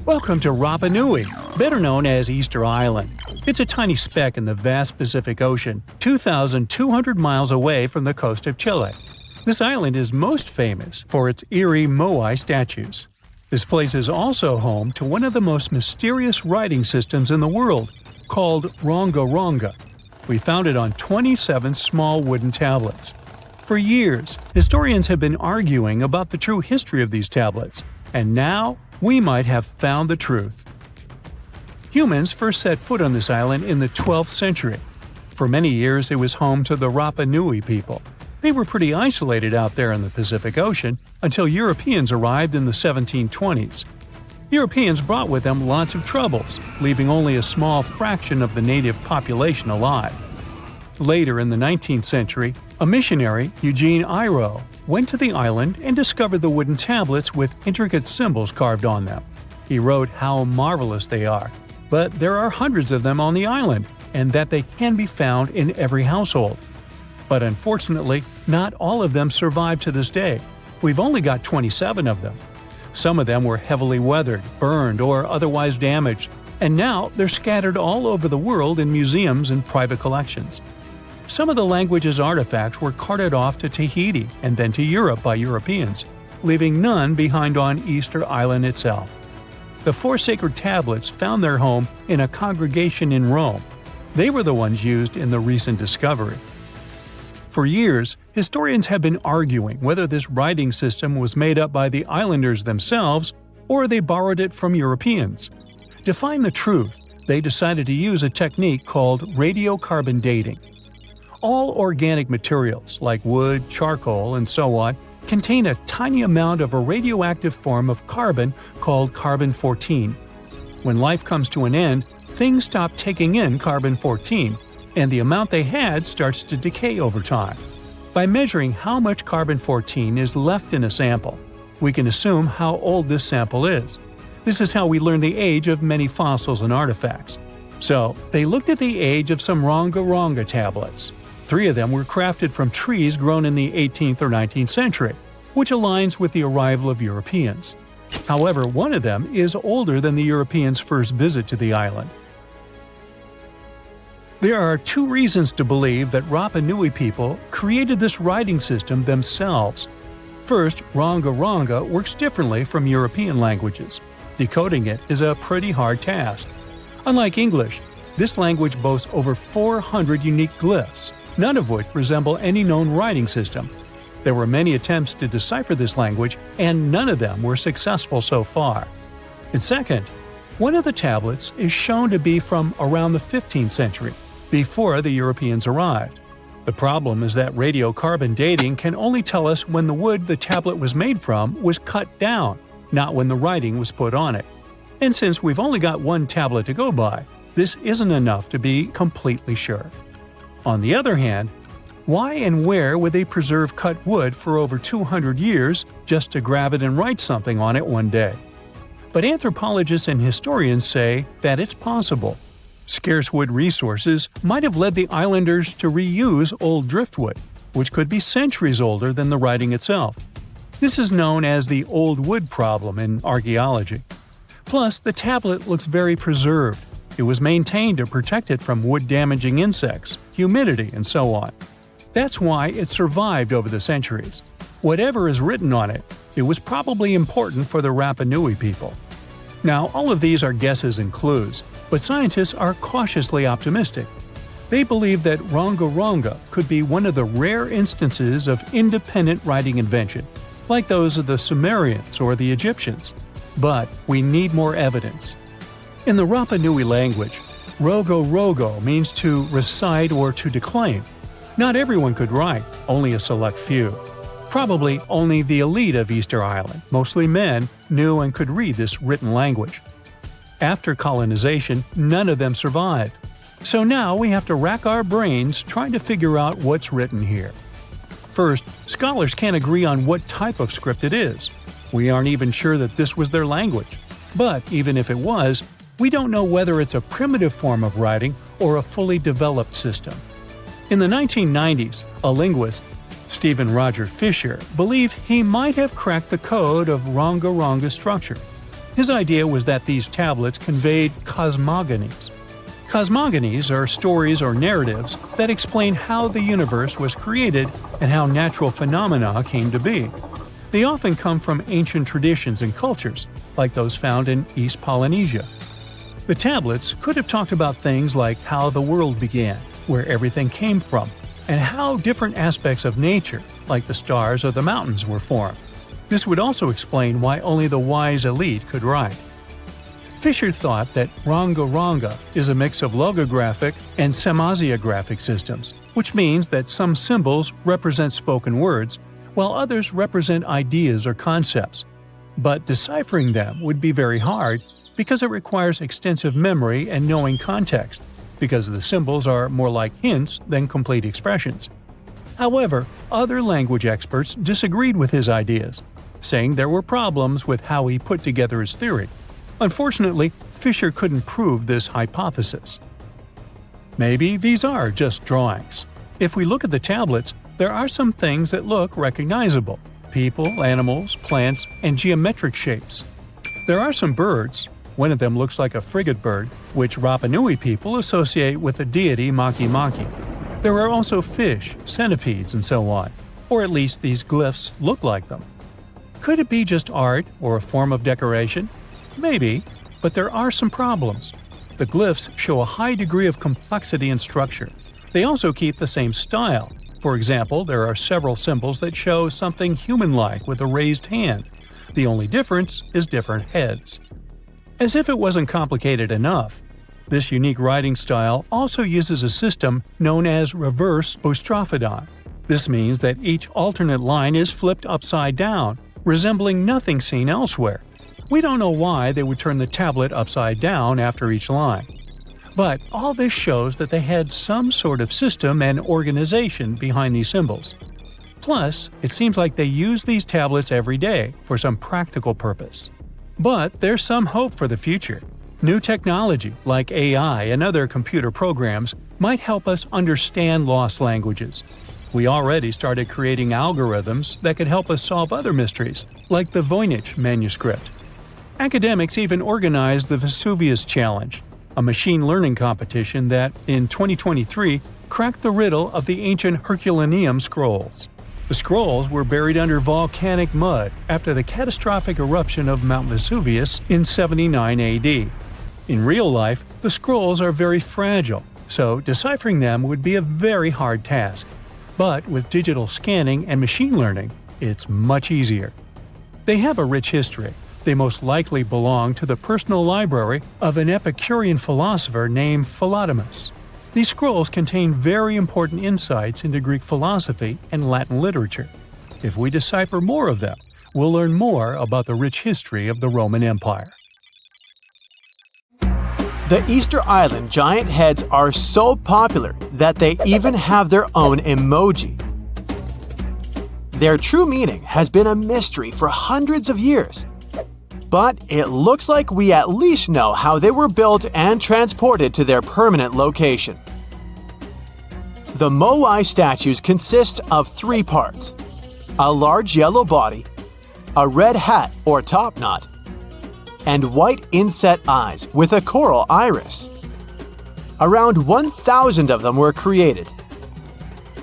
Welcome to Rapa Nui, better known as Easter Island. It's a tiny speck in the vast Pacific Ocean, 2,200 miles away from the coast of Chile. This island is most famous for its eerie Moai statues. This place is also home to one of the most mysterious writing systems in the world, called Rongo. We found it on 27 small wooden tablets. For years, historians have been arguing about the true history of these tablets, and now we might have found the truth. Humans first set foot on this island in the 12th century. For many years, it was home to the Rapa Nui people. They were pretty isolated out there in the Pacific Ocean until Europeans arrived in the 1720s. Europeans brought with them lots of troubles, leaving only a small fraction of the native population alive. Later in the 19th century, a missionary, Eugene Iro, went to the island and discovered the wooden tablets with intricate symbols carved on them. He wrote how marvelous they are, but there are hundreds of them on the island, and that they can be found in every household. But unfortunately, not all of them survive to this day. We've only got 27 of them. Some of them were heavily weathered, burned, or otherwise damaged, and now they're scattered all over the world in museums and private collections. Some of the language's artifacts were carted off to Tahiti and then to Europe by Europeans, leaving none behind on Easter Island itself. The 4 sacred tablets found their home in a congregation in Rome. They were the ones used in the recent discovery. For years, historians have been arguing whether this writing system was made up by the islanders themselves or they borrowed it from Europeans. To find the truth, they decided to use a technique called radiocarbon dating. All organic materials, like wood, charcoal, and so on, contain a tiny amount of a radioactive form of carbon called carbon-14. When life comes to an end, things stop taking in carbon-14, and the amount they had starts to decay over time. By measuring how much carbon-14 is left in a sample, we can assume how old this sample is. This is how we learn the age of many fossils and artifacts. So, they looked at the age of some Rongo tablets. 3 of them were crafted from trees grown in the 18th or 19th century, which aligns with the arrival of Europeans. However, one of them is older than the Europeans' first visit to the island. There are 2 reasons to believe that Rapa Nui people created this writing system themselves. First, Rongo works differently from European languages. Decoding it is a pretty hard task. Unlike English, this language boasts over 400 unique glyphs, none of which resemble any known writing system. There were many attempts to decipher this language, and none of them were successful so far. And second, one of the tablets is shown to be from around the 15th century, before the Europeans arrived. The problem is that radiocarbon dating can only tell us when the wood the tablet was made from was cut down, not when the writing was put on it. And since we've only got one tablet to go by, this isn't enough to be completely sure. On the other hand, why and where would they preserve cut wood for over 200 years just to grab it and write something on it one day? But anthropologists and historians say that it's possible. Scarce wood resources might have led the islanders to reuse old driftwood, which could be centuries older than the writing itself. This is known as the old wood problem in archaeology. Plus, the tablet looks very preserved. It was maintained to protect it from wood-damaging insects, humidity, and so on. That's why it survived over the centuries. Whatever is written on it, it was probably important for the Rapa Nui people. Now, all of these are guesses and clues, but scientists are cautiously optimistic. They believe that Rongo could be one of the rare instances of independent writing invention, like those of the Sumerians or the Egyptians. But we need more evidence. In the Rapa Nui language, rogo means to recite or to declaim. Not everyone could write, only a select few. Probably only the elite of Easter Island, mostly men, knew and could read this written language. After colonization, none of them survived. So now we have to rack our brains trying to figure out what's written here. First, scholars can't agree on what type of script it is. We aren't even sure that this was their language. But even if it was, we don't know whether it's a primitive form of writing or a fully developed system. In the 1990s, a linguist, Stephen Roger Fisher, believed he might have cracked the code of Rongo structure. His idea was that these tablets conveyed cosmogonies. Cosmogonies are stories or narratives that explain how the universe was created and how natural phenomena came to be. They often come from ancient traditions and cultures, like those found in East Polynesia. The tablets could have talked about things like how the world began, where everything came from, and how different aspects of nature, like the stars or the mountains, were formed. This would also explain why only the wise elite could write. Fisher thought that Rongo is a mix of logographic and semasiographic systems, which means that some symbols represent spoken words, while others represent ideas or concepts. But deciphering them would be very hard because it requires extensive memory and knowing context, because the symbols are more like hints than complete expressions. However, other language experts disagreed with his ideas, saying there were problems with how he put together his theory. Unfortunately, Fisher couldn't prove this hypothesis. Maybe these are just drawings. If we look at the tablets, there are some things that look recognizable: people, animals, plants, and geometric shapes. There are some birds. One of them looks like a frigate bird, which Rapa Nui people associate with the deity Maki Maki. There are also fish, centipedes, and so on, or at least these glyphs look like them. Could it be just art or a form of decoration? Maybe, but there are some problems. The glyphs show a high degree of complexity and structure. They also keep the same style. For example, there are several symbols that show something human-like with a raised hand. The only difference is different heads. As if it wasn't complicated enough, this unique writing style also uses a system known as reverse boustrophodon. This means that each alternate line is flipped upside down, resembling nothing seen elsewhere. We don't know why they would turn the tablet upside down after each line. But all this shows that they had some sort of system and organization behind these symbols. Plus, it seems like they use these tablets every day for some practical purpose. But there's some hope for the future. New technology, like AI and other computer programs, might help us understand lost languages. We already started creating algorithms that could help us solve other mysteries, like the Voynich manuscript. Academics even organized the Vesuvius Challenge, a machine learning competition that, in 2023, cracked the riddle of the ancient Herculaneum scrolls. The scrolls were buried under volcanic mud after the catastrophic eruption of Mount Vesuvius in 79 AD. In real life, the scrolls are very fragile, so deciphering them would be a very hard task. But with digital scanning and machine learning, it's much easier. They have a rich history. They most likely belong to the personal library of an Epicurean philosopher named Philodemus. These scrolls contain very important insights into Greek philosophy and Latin literature. If we decipher more of them, we'll learn more about the rich history of the Roman Empire. The Easter Island giant heads are so popular that they even have their own emoji. Their true meaning has been a mystery for hundreds of years. But it looks like we at least know how they were built and transported to their permanent location. The Moai statues consist of 3 parts: a large yellow body, a red hat or top knot, and white inset eyes with a coral iris. Around 1,000 of them were created.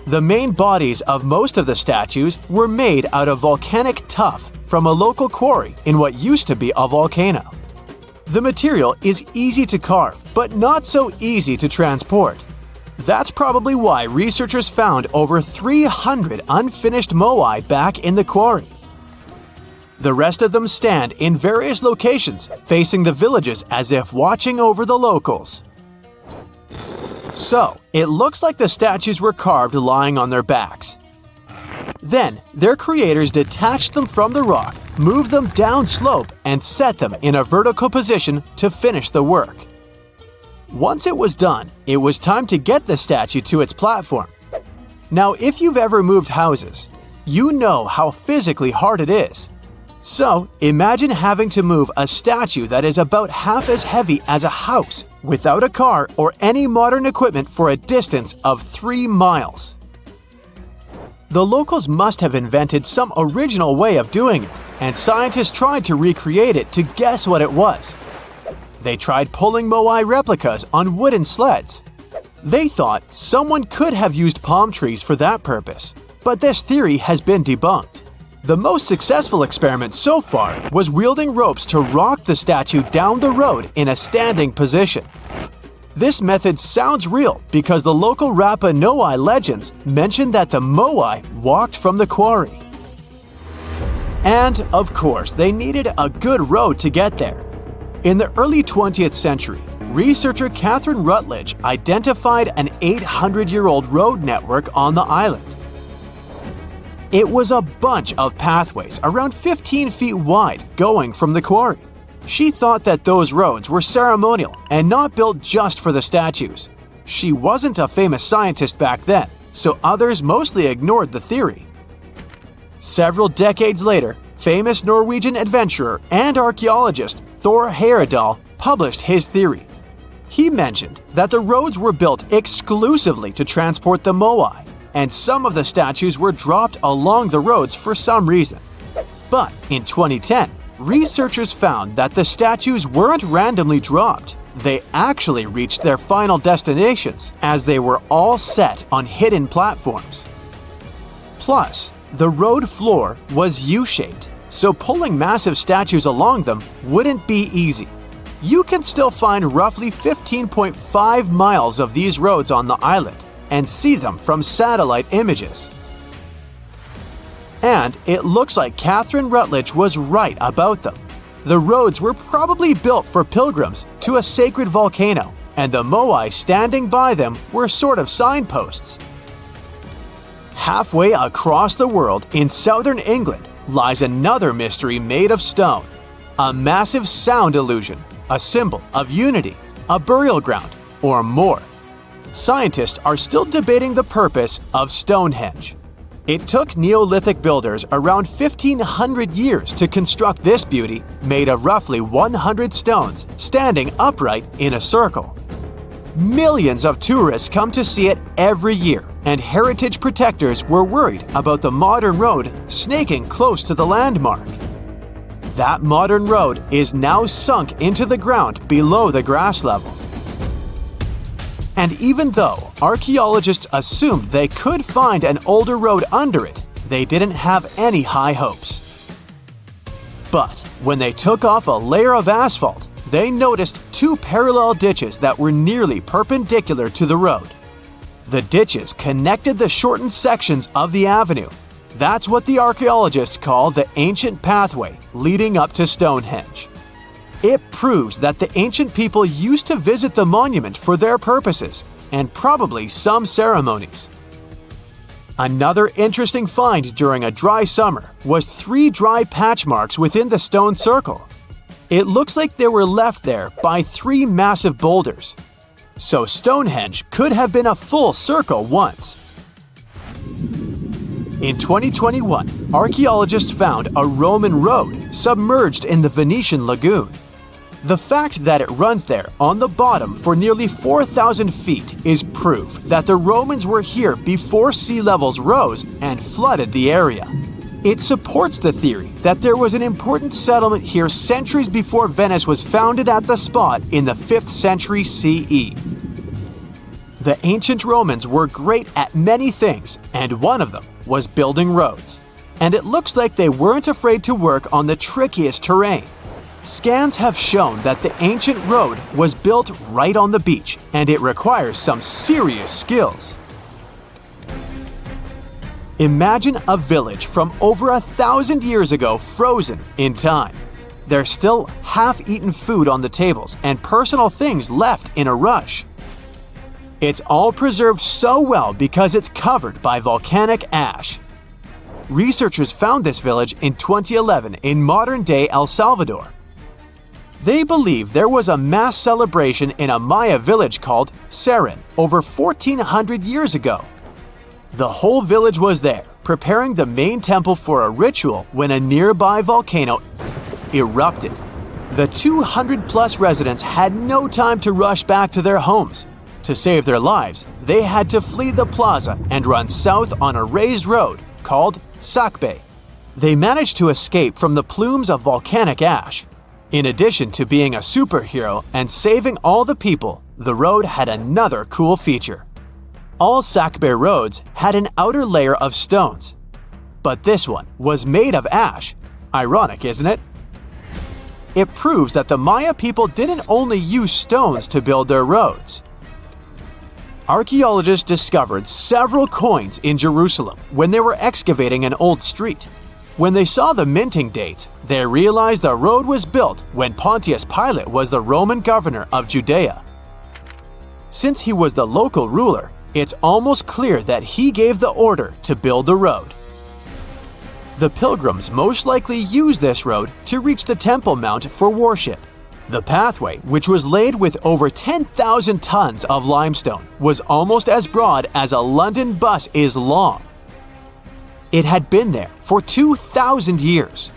The main bodies of most of the statues were made out of volcanic tuff from a local quarry in what used to be a volcano. The material is easy to carve, but not so easy to transport. That's probably why researchers found over 300 unfinished moai back in the quarry. The rest of them stand in various locations, facing the villages as if watching over the locals. So, it looks like the statues were carved lying on their backs. Then, their creators detached them from the rock, moved them down slope, and set them in a vertical position to finish the work. Once it was done, it was time to get the statue to its platform. Now, if you've ever moved houses, you know how physically hard it is. So, imagine having to move a statue that is about half as heavy as a house without a car or any modern equipment for a distance of 3 miles. The locals must have invented some original way of doing it, and scientists tried to recreate it to guess what it was. They tried pulling Moai replicas on wooden sleds. They thought someone could have used palm trees for that purpose, but this theory has been debunked. The most successful experiment so far was wielding ropes to rock the statue down the road in a standing position. This method sounds real because the local Rapa Nui legends mention that the Moai walked from the quarry. And, of course, they needed a good road to get there. In the early 20th century, researcher Catherine Rutledge identified an 800-year-old road network on the island. It was a bunch of pathways around 15 feet wide going from the quarry. She thought that those roads were ceremonial and not built just for the statues. She wasn't a famous scientist back then, so others mostly ignored the theory. Several decades later, famous Norwegian adventurer and archaeologist Thor Heyerdahl published his theory. He mentioned that the roads were built exclusively to transport the Moai, and some of the statues were dropped along the roads for some reason. But in 2010, researchers found that the statues weren't randomly dropped. They actually reached their final destinations as they were all set on hidden platforms. Plus, the road floor was U-shaped, so pulling massive statues along them wouldn't be easy. You can still find roughly 15.5 miles of these roads on the island and see them from satellite images. And it looks like Catherine Rutledge was right about them. The roads were probably built for pilgrims to a sacred volcano, and the Moai standing by them were sort of signposts. Halfway across the world in southern England lies another mystery made of stone, a massive sound illusion, a symbol of unity, a burial ground, or more. Scientists are still debating the purpose of Stonehenge. It took Neolithic builders around 1,500 years to construct this beauty made of roughly 100 stones standing upright in a circle. Millions of tourists come to see it every year, and heritage protectors were worried about the modern road snaking close to the landmark. That modern road is now sunk into the ground below the grass level. And even though archaeologists assumed they could find an older road under it, they didn't have any high hopes. But when they took off a layer of asphalt, they noticed two parallel ditches that were nearly perpendicular to the road. The ditches connected the shortened sections of the avenue. That's what the archaeologists call the ancient pathway leading up to Stonehenge. It proves that the ancient people used to visit the monument for their purposes, and probably some ceremonies. Another interesting find during a dry summer was 3 dry patch marks within the stone circle. It looks like they were left there by 3 massive boulders. So Stonehenge could have been a full circle once. In 2021, archaeologists found a Roman road submerged in the Venetian lagoon. The fact that it runs there on the bottom for nearly 4,000 feet is proof that the Romans were here before sea levels rose and flooded the area. It supports the theory that there was an important settlement here centuries before Venice was founded at the spot in the 5th century CE. The ancient Romans were great at many things, and one of them was building roads. And it looks like they weren't afraid to work on the trickiest terrain. Scans have shown that the ancient road was built right on the beach, and it requires some serious skills. Imagine a village from over 1,000 years ago frozen in time. There's still half-eaten food on the tables and personal things left in a rush. It's all preserved so well because it's covered by volcanic ash. Researchers found this village in 2011 in modern-day El Salvador. They believe there was a mass celebration in a Maya village called Seren over 1,400 years ago. The whole village was there, preparing the main temple for a ritual when a nearby volcano erupted. The 200-plus residents had no time to rush back to their homes. To save their lives, they had to flee the plaza and run south on a raised road called Sakbe. They managed to escape from the plumes of volcanic ash. In addition to being a superhero and saving all the people, the road had another cool feature. All Sakbe roads had an outer layer of stones, but this one was made of ash. Ironic, isn't it? It proves that the Maya people didn't only use stones to build their roads. Archaeologists discovered several coins in Jerusalem when they were excavating an old street. When they saw the minting dates, they realized the road was built when Pontius Pilate was the Roman governor of Judea. Since he was the local ruler, it's almost clear that he gave the order to build the road. The pilgrims most likely used this road to reach the Temple Mount for worship. The pathway, which was laid with over 10,000 tons of limestone, was almost as broad as a London bus is long. It had been there for 2,000 years.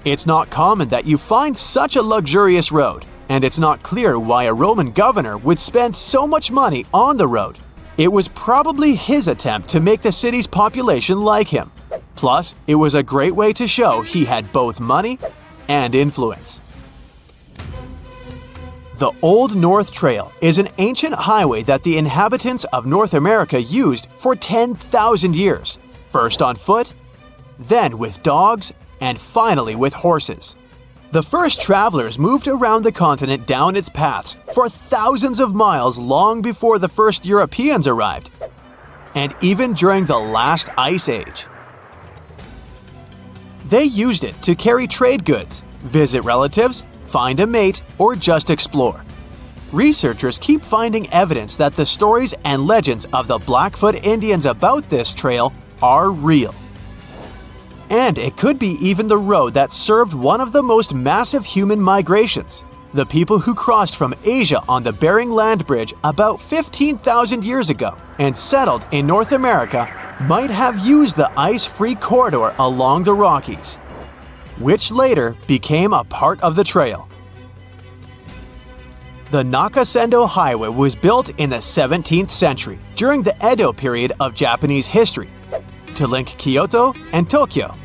It's not common that you find such a luxurious road, and it's not clear why a Roman governor would spend so much money on the road. It was probably his attempt to make the city's population like him. Plus, it was a great way to show he had both money and influence. The Old North Trail is an ancient highway that the inhabitants of North America used for 10,000 years, first on foot, then with dogs, and finally with horses. The first travelers moved around the continent down its paths for thousands of miles long before the first Europeans arrived, and even during the last ice age. They used it to carry trade goods, visit relatives, find a mate, or just explore. Researchers keep finding evidence that the stories and legends of the Blackfoot Indians about this trail are real. And it could be even the road that served one of the most massive human migrations. The people who crossed from Asia on the Bering Land Bridge about 15,000 years ago and settled in North America might have used the ice-free corridor along the Rockies, which later became a part of the trail. The Nakasendo Highway was built in the 17th century during the Edo period of Japanese history to link Kyoto and Tokyo.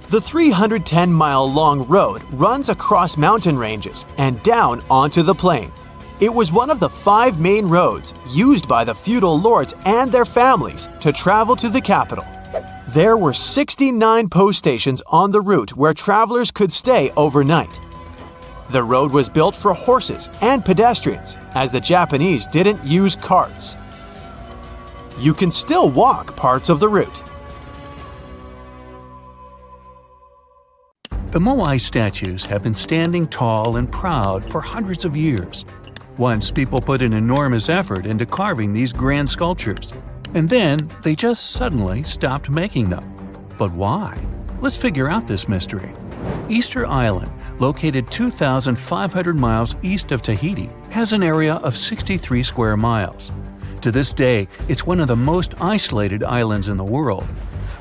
The 310-mile-long road runs across mountain ranges and down onto the plain. It was one of the 5 main roads used by the feudal lords and their families to travel to the capital. There were 69 post stations on the route where travelers could stay overnight. The road was built for horses and pedestrians, as the Japanese didn't use carts. You can still walk parts of the route. The Moai statues have been standing tall and proud for hundreds of years. Once people put an enormous effort into carving these grand sculptures, and then they just suddenly stopped making them. But why? Let's figure out this mystery. Easter Island, located 2,500 miles east of Tahiti, has an area of 63 square miles. To this day, it's one of the most isolated islands in the world.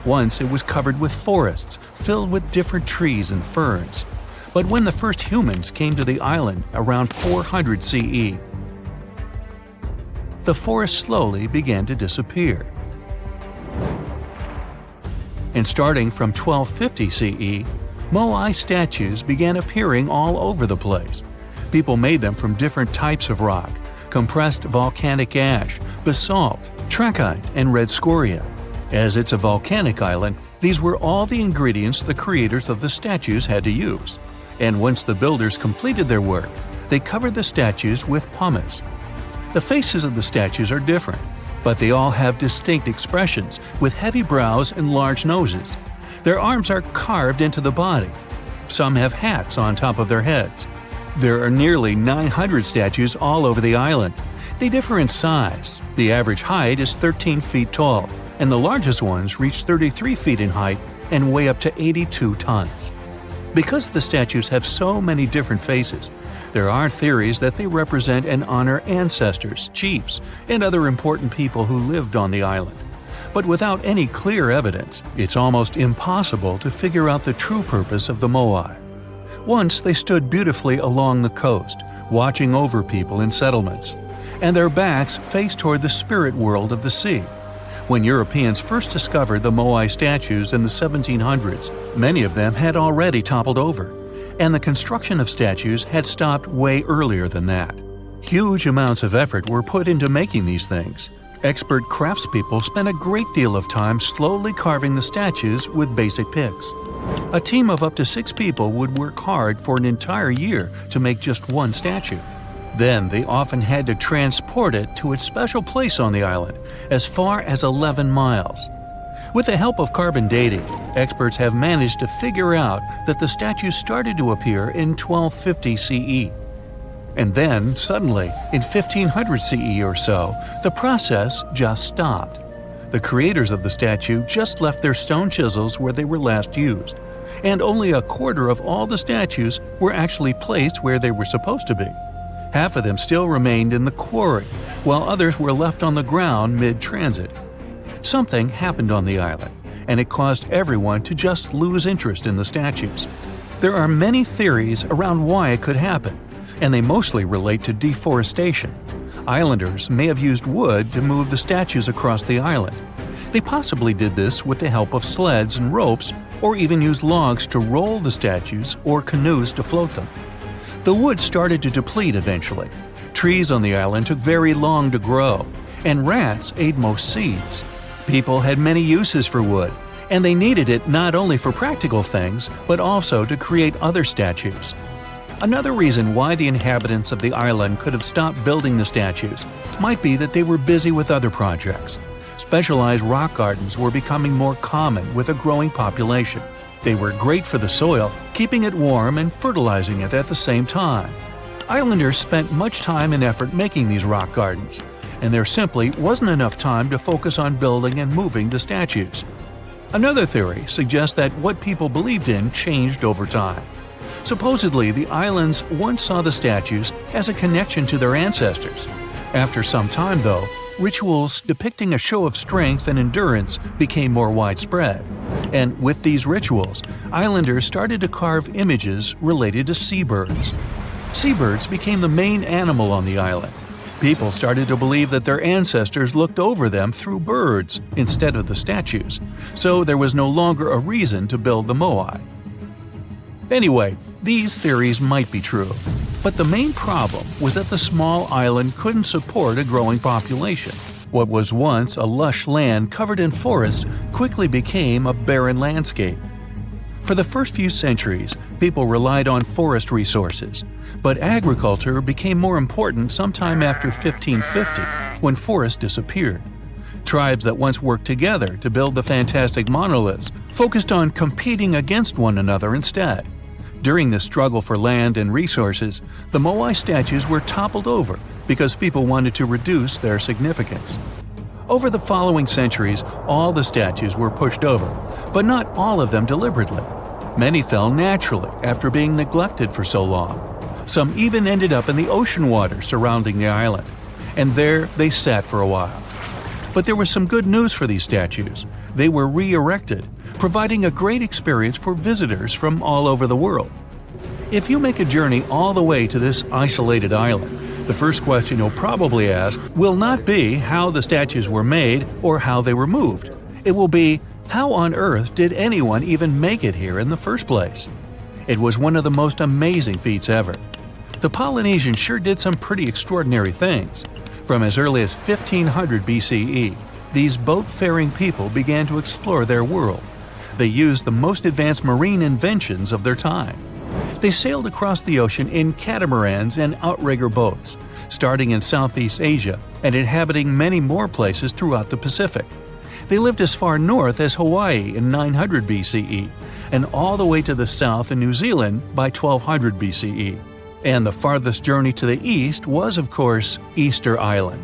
Once it was covered with forests, filled with different trees and ferns. But when the first humans came to the island around 400 CE, the forest slowly began to disappear. And starting from 1250 CE, Moai statues began appearing all over the place. People made them from different types of rock: compressed volcanic ash, basalt, trachyte, and red scoria. As it's a volcanic island, these were all the ingredients the creators of the statues had to use. And once the builders completed their work, they covered the statues with pumice. The faces of the statues are different, but they all have distinct expressions with heavy brows and large noses. Their arms are carved into the body. Some have hats on top of their heads. There are nearly 900 statues all over the island. They differ in size. The average height is 13 feet tall, and the largest ones reach 33 feet in height and weigh up to 82 tons. Because the statues have so many different faces, there are theories that they represent and honor ancestors, chiefs, and other important people who lived on the island. But without any clear evidence, it's almost impossible to figure out the true purpose of the Moai. Once they stood beautifully along the coast, watching over people in settlements, and their backs faced toward the spirit world of the sea. When Europeans first discovered the Moai statues in the 1700s, many of them had already toppled over, and the construction of statues had stopped way earlier than that. Huge amounts of effort were put into making these things. Expert craftspeople spent a great deal of time slowly carving the statues with basic picks. A team of up to 6 people would work hard for an entire year to make just one statue. Then they often had to transport it to its special place on the island, as far as 11 miles. With the help of carbon dating, experts have managed to figure out that the statues started to appear in 1250 CE. And then, suddenly, in 1500 CE or so, the process just stopped. The creators of the statue just left their stone chisels where they were last used, and only a quarter of all the statues were actually placed where they were supposed to be. Half of them still remained in the quarry, while others were left on the ground mid-transit. Something happened on the island, and it caused everyone to just lose interest in the statues. There are many theories around why it could happen, and they mostly relate to deforestation. Islanders may have used wood to move the statues across the island. They possibly did this with the help of sleds and ropes, or even used logs to roll the statues or canoes to float them. The wood started to deplete eventually. Trees on the island took very long to grow, and rats ate most seeds. People had many uses for wood, and they needed it not only for practical things, but also to create other statues. Another reason why the inhabitants of the island could have stopped building the statues might be that they were busy with other projects. Specialized rock gardens were becoming more common with a growing population. They were great for the soil, keeping it warm and fertilizing it at the same time. Islanders spent much time and effort making these rock gardens, and there simply wasn't enough time to focus on building and moving the statues. Another theory suggests that what people believed in changed over time. Supposedly, the islands once saw the statues as a connection to their ancestors. After some time, though, rituals depicting a show of strength and endurance became more widespread. And with these rituals, islanders started to carve images related to seabirds. Seabirds became the main animal on the island. People started to believe that their ancestors looked over them through birds instead of the statues, so there was no longer a reason to build the Moai. Anyway, these theories might be true, but the main problem was that the small island couldn't support a growing population. What was once a lush land covered in forests quickly became a barren landscape. For the first few centuries, people relied on forest resources, but agriculture became more important sometime after 1550, when forests disappeared. Tribes that once worked together to build the fantastic monoliths focused on competing against one another instead. During this struggle for land and resources, the Moai statues were toppled over because people wanted to reduce their significance. Over the following centuries, all the statues were pushed over, but not all of them deliberately. Many fell naturally after being neglected for so long. Some even ended up in the ocean water surrounding the island, and there they sat for a while. But there was some good news for these statues. They were re-erected, providing a great experience for visitors from all over the world. If you make a journey all the way to this isolated island, the first question you'll probably ask will not be how the statues were made or how they were moved. It will be, how on earth did anyone even make it here in the first place? It was one of the most amazing feats ever. The Polynesians sure did some pretty extraordinary things. From as early as 1500 BCE, these boat-faring people began to explore their world. They used the most advanced marine inventions of their time. They sailed across the ocean in catamarans and outrigger boats, starting in Southeast Asia and inhabiting many more places throughout the Pacific. They lived as far north as Hawaii in 900 BCE and all the way to the south in New Zealand by 1200 BCE. And the farthest journey to the east was, of course, Easter Island.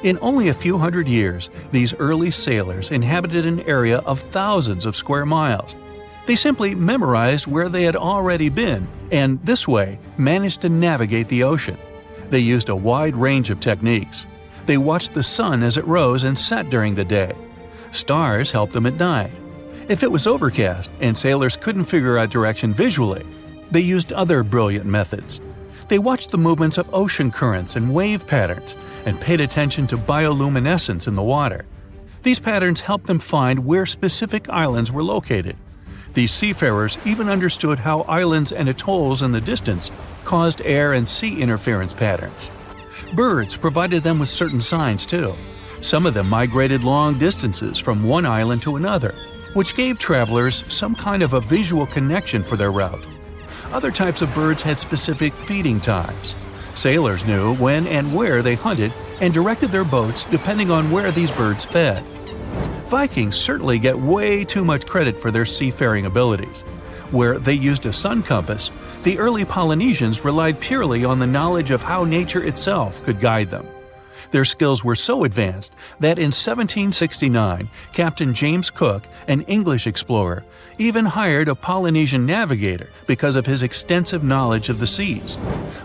In only a few hundred years, these early sailors inhabited an area of thousands of square miles. They simply memorized where they had already been, and this way managed to navigate the ocean. They used a wide range of techniques. They watched the sun as it rose and set during the day. Stars helped them at night. If it was overcast and sailors couldn't figure out direction visually, they used other brilliant methods. They watched the movements of ocean currents and wave patterns and paid attention to bioluminescence in the water. These patterns helped them find where specific islands were located. These seafarers even understood how islands and atolls in the distance caused air and sea interference patterns. Birds provided them with certain signs too. Some of them migrated long distances from one island to another, which gave travelers some kind of a visual connection for their route. Other types of birds had specific feeding times. Sailors knew when and where they hunted and directed their boats depending on where these birds fed. Vikings certainly get way too much credit for their seafaring abilities. Where they used a sun compass, the early Polynesians relied purely on the knowledge of how nature itself could guide them. Their skills were so advanced that in 1769, Captain James Cook, an English explorer, even hired a Polynesian navigator because of his extensive knowledge of the seas.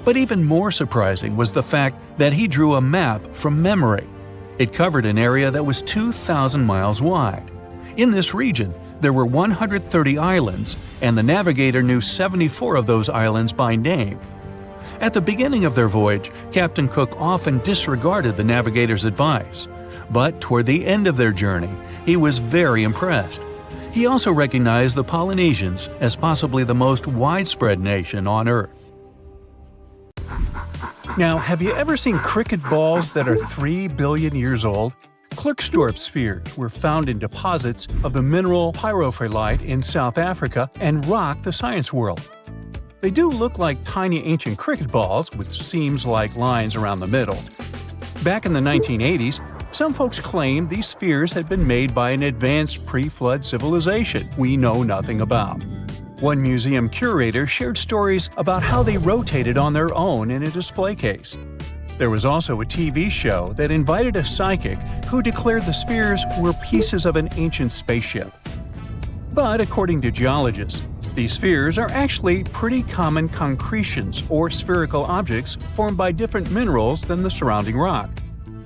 But even more surprising was the fact that he drew a map from memory. It covered an area that was 2,000 miles wide. In this region, there were 130 islands, and the navigator knew 74 of those islands by name. At the beginning of their voyage, Captain Cook often disregarded the navigator's advice. But toward the end of their journey, he was very impressed. He also recognized the Polynesians as possibly the most widespread nation on Earth. Now, have you ever seen cricket balls that are 3 billion years old? Klerksdorp spheres were found in deposits of the mineral pyrophyllite in South Africa and rock the science world. They do look like tiny ancient cricket balls with seams-like lines around the middle. Back in the 1980s, some folks claimed these spheres had been made by an advanced pre-flood civilization we know nothing about. One museum curator shared stories about how they rotated on their own in a display case. There was also a TV show that invited a psychic who declared the spheres were pieces of an ancient spaceship. But according to geologists, these spheres are actually pretty common concretions or spherical objects formed by different minerals than the surrounding rock.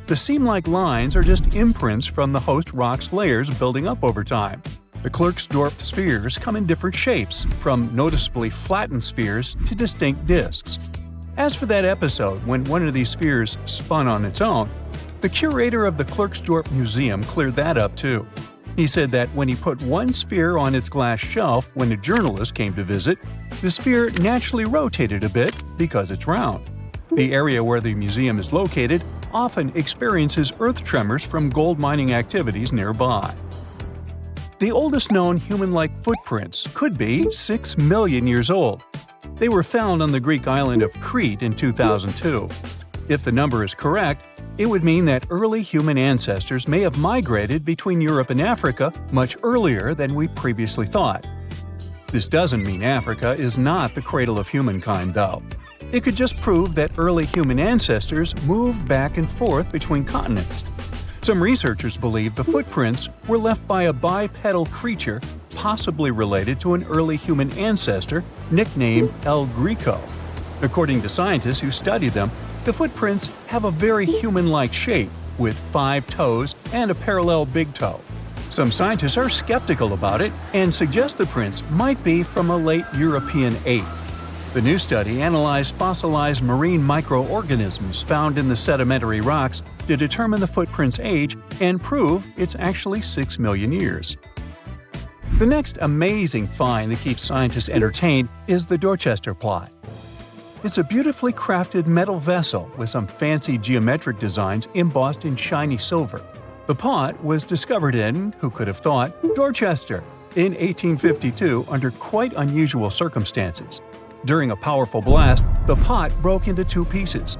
The seam-like lines are just imprints from the host rock's layers building up over time. The Klerksdorp spheres come in different shapes, from noticeably flattened spheres to distinct discs. As for that episode when one of these spheres spun on its own, the curator of the Klerksdorp Museum cleared that up too. He said that when he put one sphere on its glass shelf when a journalist came to visit, the sphere naturally rotated a bit because it's round. The area where the museum is located often experiences earth tremors from gold mining activities nearby. The oldest known human-like footprints could be 6 million years old. They were found on the Greek island of Crete in 2002. If the number is correct, it would mean that early human ancestors may have migrated between Europe and Africa much earlier than we previously thought. This doesn't mean Africa is not the cradle of humankind, though. It could just prove that early human ancestors moved back and forth between continents. Some researchers believe the footprints were left by a bipedal creature possibly related to an early human ancestor nicknamed El Greco. According to scientists who studied them, the footprints have a very human-like shape, with 5 toes and a parallel big toe. Some scientists are skeptical about it and suggest the prints might be from a late European ape. The new study analyzed fossilized marine microorganisms found in the sedimentary rocks to determine the footprint's age and prove it's actually 6 million years. The next amazing find that keeps scientists entertained is the Dorchester Pot. It's a beautifully crafted metal vessel with some fancy geometric designs embossed in shiny silver. The pot was discovered in, who could have thought, Dorchester in 1852 under quite unusual circumstances. During a powerful blast, the pot broke into 2 pieces.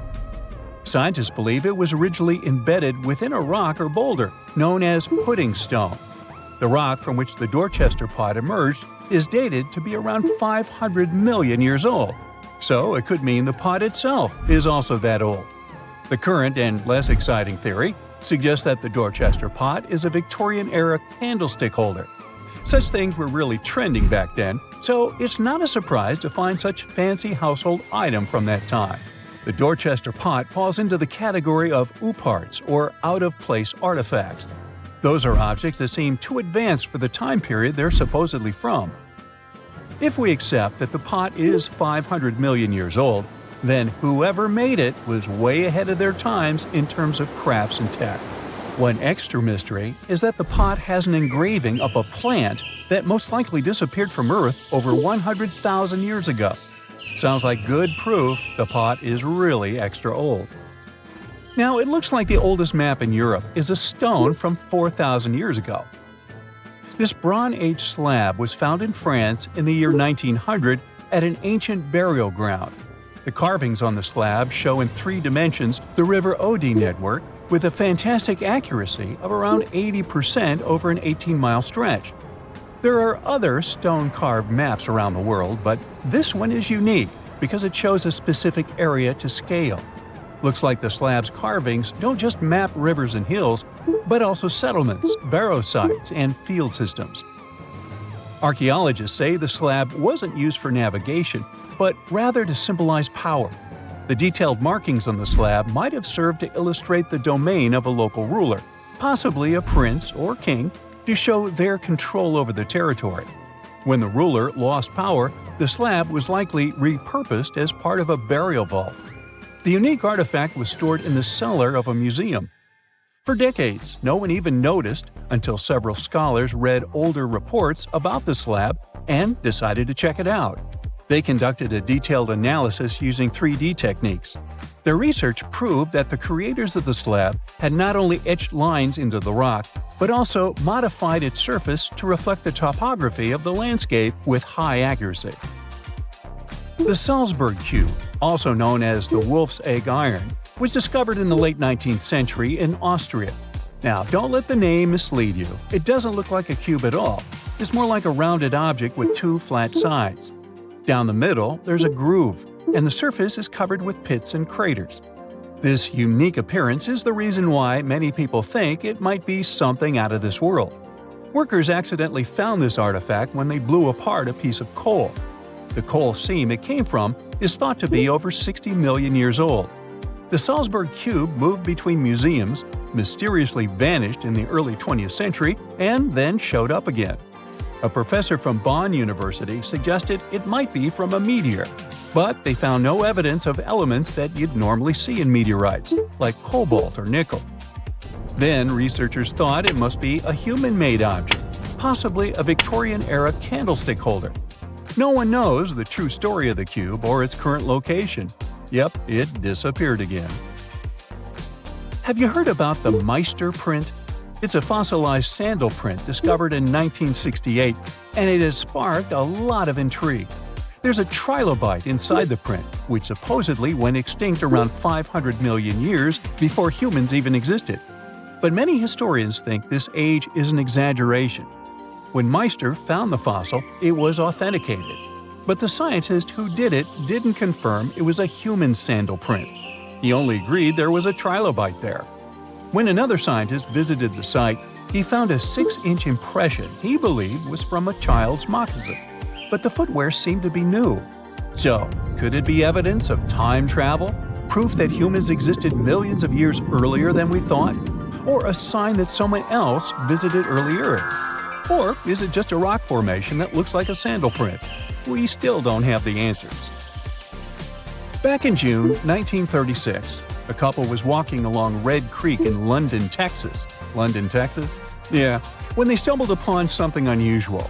Scientists believe it was originally embedded within a rock or boulder known as pudding stone. The rock from which the Dorchester Pot emerged is dated to be around 500 million years old. So it could mean the pot itself is also that old. The current and less exciting theory suggests that the Dorchester Pot is a Victorian-era candlestick holder. Such things were really trending back then, so it's not a surprise to find such fancy household item from that time. The Dorchester Pot falls into the category of ooparts, or out-of-place artifacts. Those are objects that seem too advanced for the time period they're supposedly from. If we accept that the pot is 500 million years old, then whoever made it was way ahead of their times in terms of crafts and tech. One extra mystery is that the pot has an engraving of a plant that most likely disappeared from Earth over 100,000 years ago. Sounds like good proof the pot is really extra old. Now, it looks like the oldest map in Europe is a stone from 4,000 years ago. This Bronze Age slab was found in France in the year 1900 at an ancient burial ground. The carvings on the slab show in 3 dimensions the River Odie network with a fantastic accuracy of around 80% over an 18-mile stretch. There are other stone-carved maps around the world, but this one is unique because it shows a specific area to scale. Looks like the slab's carvings don't just map rivers and hills, but also settlements, barrow sites, and field systems. Archaeologists say the slab wasn't used for navigation, but rather to symbolize power. The detailed markings on the slab might have served to illustrate the domain of a local ruler, possibly a prince or king, to show their control over the territory. When the ruler lost power, the slab was likely repurposed as part of a burial vault. The unique artifact was stored in the cellar of a museum. For decades, no one even noticed until several scholars read older reports about the slab and decided to check it out. They conducted a detailed analysis using 3D techniques. Their research proved that the creators of the slab had not only etched lines into the rock, but also modified its surface to reflect the topography of the landscape with high accuracy. The Salzburg cube, also known as the Wolf's Egg Iron, was discovered in the late 19th century in Austria. Now, don't let the name mislead you. It doesn't look like a cube at all. It's more like a rounded object with 2 flat sides. Down the middle, there's a groove, and the surface is covered with pits and craters. This unique appearance is the reason why many people think it might be something out of this world. Workers accidentally found this artifact when they blew apart a piece of coal. The coal seam it came from is thought to be over 60 million years old. The Salzburg cube moved between museums, mysteriously vanished in the early 20th century, and then showed up again. A professor from Bonn University suggested it might be from a meteor, but they found no evidence of elements that you'd normally see in meteorites, like cobalt or nickel. Then researchers thought it must be a human-made object, possibly a Victorian-era candlestick holder. No one knows the true story of the cube or its current location. Yep, it disappeared again. Have you heard about the Meister print? It's a fossilized sandal print discovered in 1968, and it has sparked a lot of intrigue. There's a trilobite inside the print, which supposedly went extinct around 500 million years before humans even existed. But many historians think this age is an exaggeration. When Meister found the fossil, it was authenticated. But the scientist who did it didn't confirm it was a human sandal print. He only agreed there was a trilobite there. When another scientist visited the site, he found a 6-inch impression he believed was from a child's moccasin. But the footwear seemed to be new. So, could it be evidence of time travel? Proof that humans existed millions of years earlier than we thought? Or a sign that someone else visited early Earth? Or is it just a rock formation that looks like a sandal print? We still don't have the answers. Back in June 1936, a couple was walking along Red Creek in London, Texas. London, Texas? Yeah, when they stumbled upon something unusual.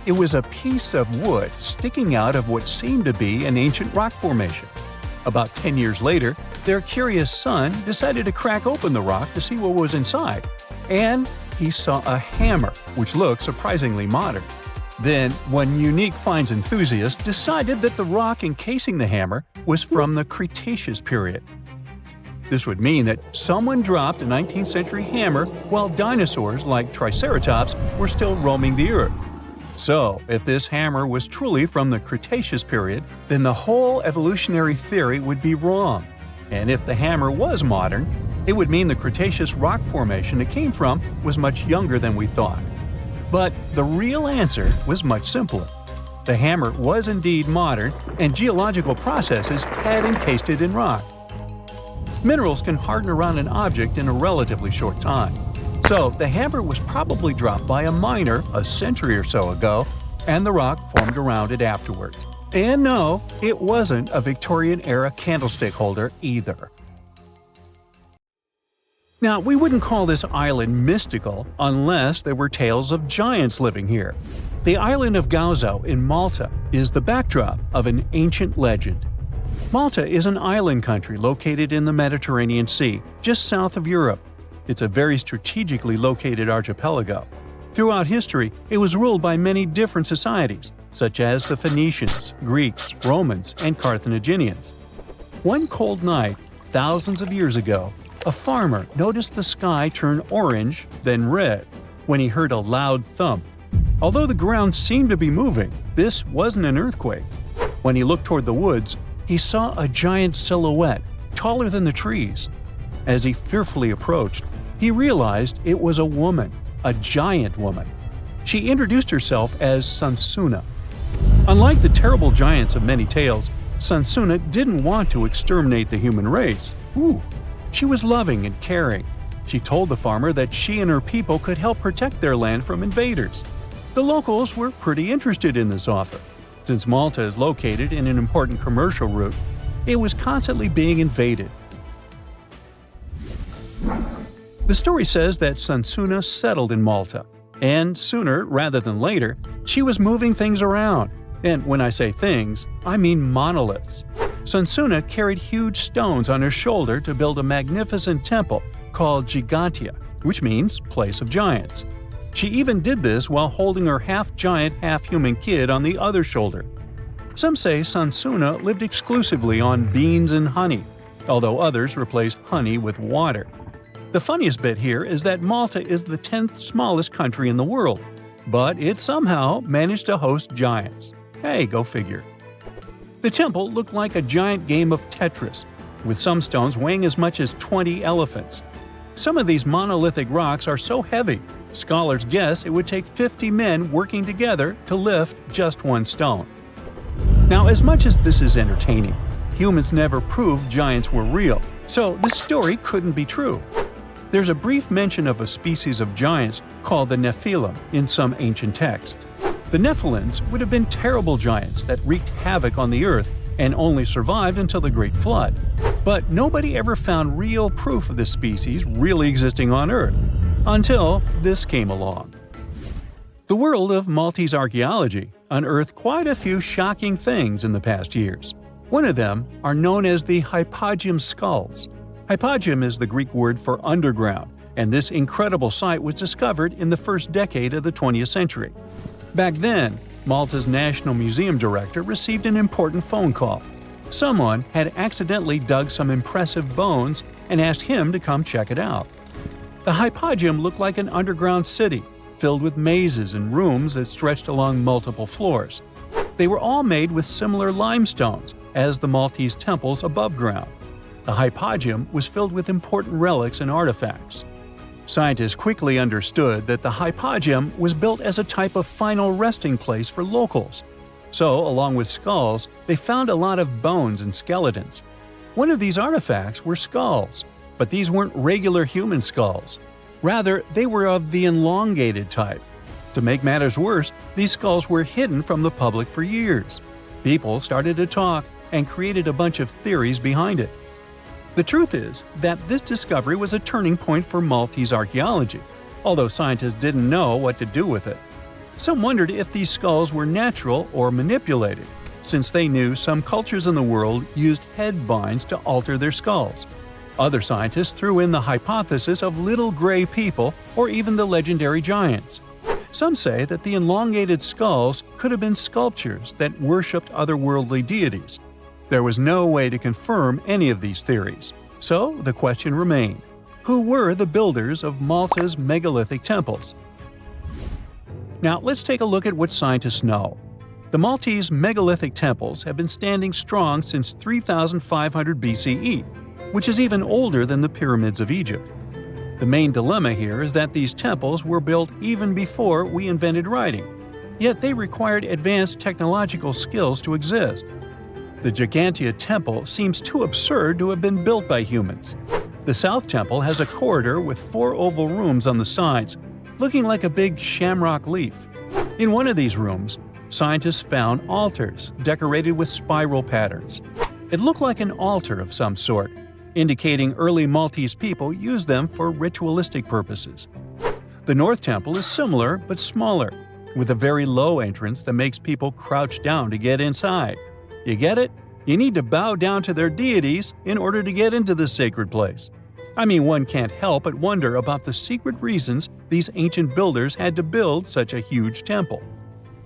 It was a piece of wood sticking out of what seemed to be an ancient rock formation. About 10 years later, their curious son decided to crack open the rock to see what was inside. And he saw a hammer, which looked surprisingly modern. Then, one unique finds enthusiast decided that the rock encasing the hammer was from the Cretaceous period. This would mean that someone dropped a 19th century hammer while dinosaurs like Triceratops were still roaming the earth. So, if this hammer was truly from the Cretaceous period, then the whole evolutionary theory would be wrong. And if the hammer was modern, it would mean the Cretaceous rock formation it came from was much younger than we thought. But the real answer was much simpler. The hammer was indeed modern, and geological processes had encased it in rock. Minerals can harden around an object in a relatively short time. So the hammer was probably dropped by a miner a century or so ago, and the rock formed around it afterwards. And no, it wasn't a Victorian-era candlestick holder either. Now, we wouldn't call this island mystical unless there were tales of giants living here. The island of Gozo in Malta is the backdrop of an ancient legend. Malta is an island country located in the Mediterranean Sea, just south of Europe. It's a very strategically located archipelago. Throughout history, it was ruled by many different societies, such as the Phoenicians, Greeks, Romans, and Carthaginians. One cold night, thousands of years ago, a farmer noticed the sky turn orange, then red, when he heard a loud thump. Although the ground seemed to be moving, this wasn't an earthquake. When he looked toward the woods, he saw a giant silhouette, taller than the trees. As he fearfully approached, he realized it was a woman, a giant woman. She introduced herself as Sunsuna. Unlike the terrible giants of many tales, Sunsuna didn't want to exterminate the human race. She was loving and caring. She told the farmer that she and her people could help protect their land from invaders. The locals were pretty interested in this offer. Since Malta is located in an important commercial route, it was constantly being invaded. The story says that Sunsuna settled in Malta, and sooner rather than later, she was moving things around. And when I say things, I mean monoliths. Sunsuna carried huge stones on her shoulder to build a magnificent temple called Gigantia, which means place of giants. She even did this while holding her half-giant, half-human kid on the other shoulder. Some say Sunsuna lived exclusively on beans and honey, although others replaced honey with water. The funniest bit here is that Malta is the 10th smallest country in the world, but it somehow managed to host giants. Hey, go figure. The temple looked like a giant game of Tetris, with some stones weighing as much as 20 elephants. Some of these monolithic rocks are so heavy, scholars guess it would take 50 men working together to lift just one stone. Now, as much as this is entertaining, humans never proved giants were real, so this story couldn't be true. There's a brief mention of a species of giants called the Nephilim in some ancient texts. The Nephilims would have been terrible giants that wreaked havoc on the earth and only survived until the Great Flood. But nobody ever found real proof of this species really existing on Earth, until this came along. The world of Maltese archaeology unearthed quite a few shocking things in the past years. One of them are known as the Hypogeum Skulls. Hypogeum is the Greek word for underground, and this incredible site was discovered in the first decade of the 20th century. Back then, Malta's National Museum director received an important phone call. Someone had accidentally dug some impressive bones and asked him to come check it out. The Hypogeum looked like an underground city, filled with mazes and rooms that stretched along multiple floors. They were all made with similar limestones as the Maltese temples above ground. The Hypogeum was filled with important relics and artifacts. Scientists quickly understood that the Hypogeum was built as a type of final resting place for locals. So, along with skulls, they found a lot of bones and skeletons. One of these artifacts were skulls, but these weren't regular human skulls. Rather, they were of the elongated type. To make matters worse, these skulls were hidden from the public for years. People started to talk and created a bunch of theories behind it. The truth is that this discovery was a turning point for Maltese archaeology, although scientists didn't know what to do with it. Some wondered if these skulls were natural or manipulated, since they knew some cultures in the world used head binds to alter their skulls. Other scientists threw in the hypothesis of little gray people or even the legendary giants. Some say that the elongated skulls could have been sculptures that worshipped otherworldly deities. There was no way to confirm any of these theories, so the question remained: who were the builders of Malta's megalithic temples? Now let's take a look at what scientists know. The Maltese megalithic temples have been standing strong since 3500 BCE, which is even older than the pyramids of Egypt. The main dilemma here is that these temples were built even before we invented writing, yet they required advanced technological skills to exist. The Gigantia Temple seems too absurd to have been built by humans. The South Temple has a corridor with 4 oval rooms on the sides, looking like a big shamrock leaf. In one of these rooms, scientists found altars decorated with spiral patterns. It looked like an altar of some sort. indicating early Maltese people used them for ritualistic purposes. The North Temple is similar but smaller, with a very low entrance that makes people crouch down to get inside. You get it? You need to bow down to their deities in order to get into this sacred place. I mean, one can't help but wonder about the secret reasons these ancient builders had to build such a huge temple.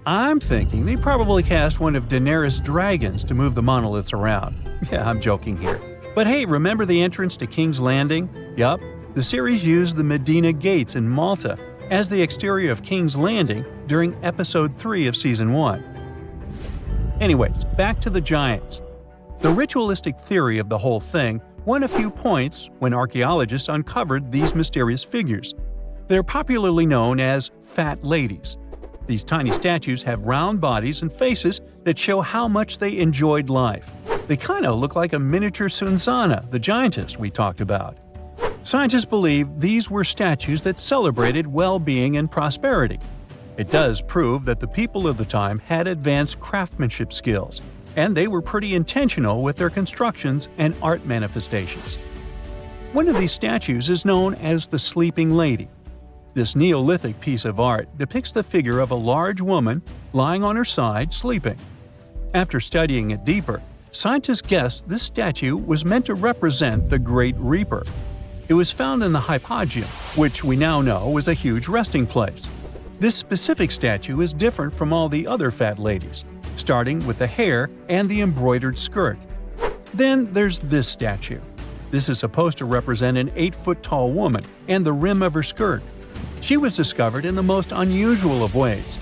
I'm thinking they probably cast one of Daenerys' dragons to move the monoliths around. Yeah, I'm joking here. But hey, remember the entrance to King's Landing? Yup, the series used the Medina Gates in Malta as the exterior of King's Landing during Episode 3 of Season 1. Anyways, back to the giants. The ritualistic theory of the whole thing won a few points when archaeologists uncovered these mysterious figures. They're popularly known as fat ladies. These tiny statues have round bodies and faces that show how much they enjoyed life. They kind of look like a miniature Sunsana, the giantess we talked about. Scientists believe these were statues that celebrated well-being and prosperity. It does prove that the people of the time had advanced craftsmanship skills, and they were pretty intentional with their constructions and art manifestations. One of these statues is known as the Sleeping Lady. This Neolithic piece of art depicts the figure of a large woman lying on her side sleeping. After studying it deeper, scientists guessed this statue was meant to represent the Great Reaper. It was found in the Hypogeum, which we now know is a huge resting place. This specific statue is different from all the other fat ladies, starting with the hair and the embroidered skirt. Then there's this statue. This is supposed to represent an 8-foot-tall woman and the rim of her skirt. She was discovered in the most unusual of ways.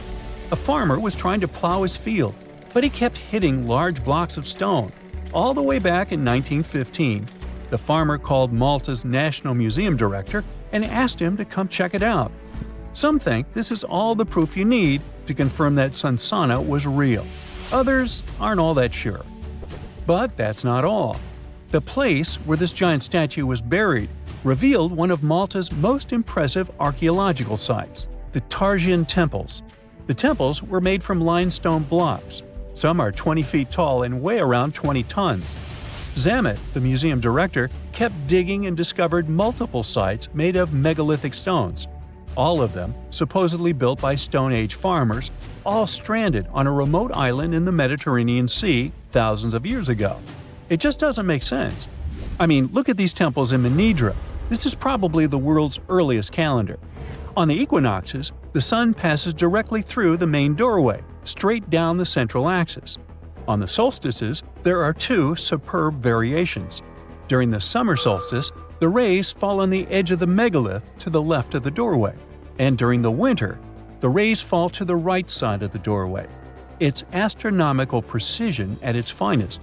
A farmer was trying to plow his field, but he kept hitting large blocks of stone. All the way back in 1915, the farmer called Malta's National Museum director and asked him to come check it out. Some think this is all the proof you need to confirm that Sunsana was real. Others aren't all that sure. But that's not all. The place where this giant statue was buried revealed one of Malta's most impressive archaeological sites, the Tarsian temples. The temples were made from limestone blocks. Some are 20 feet tall and weigh around 20 tons. Zamet, the museum director, kept digging and discovered multiple sites made of megalithic stones. All of them supposedly built by Stone Age farmers, all stranded on a remote island in the Mediterranean Sea thousands of years ago. It just doesn't make sense. I mean, look at these temples in Manidra. This is probably the world's earliest calendar. On the equinoxes, the sun passes directly through the main doorway, straight down the central axis. On the solstices, there are two superb variations. During the summer solstice, the rays fall on the edge of the megalith to the left of the doorway, and during the winter, the rays fall to the right side of the doorway. It's astronomical precision at its finest.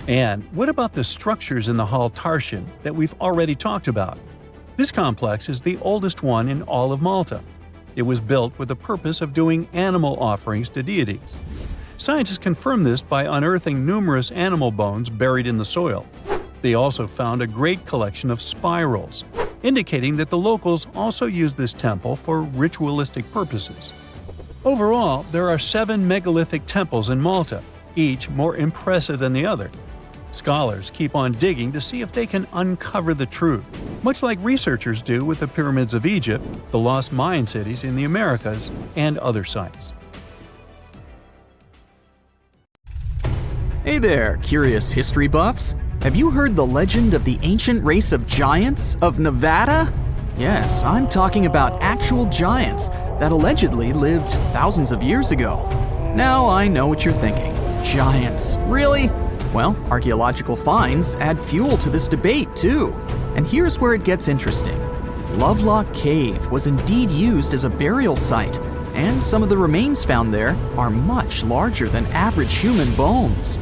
And what about the structures in the Hall Tarsian that we've already talked about? This complex is the oldest one in all of Malta. It was built with the purpose of doing animal offerings to deities. Scientists confirm this by unearthing numerous animal bones buried in the soil. They also found a great collection of spirals, indicating that the locals also used this temple for ritualistic purposes. Overall, there are 7 megalithic temples in Malta, each more impressive than the other. Scholars keep on digging to see if they can uncover the truth, much like researchers do with the pyramids of Egypt, the lost Mayan cities in the Americas, and other sites. Hey there, curious history buffs! Have you heard the legend of the ancient race of giants of Nevada? Yes, I'm talking about actual giants that allegedly lived thousands of years ago. Now I know what you're thinking. Giants, really? Well, archaeological finds add fuel to this debate too. And here's where it gets interesting. Lovelock Cave was indeed used as a burial site, and some of the remains found there are much larger than average human bones.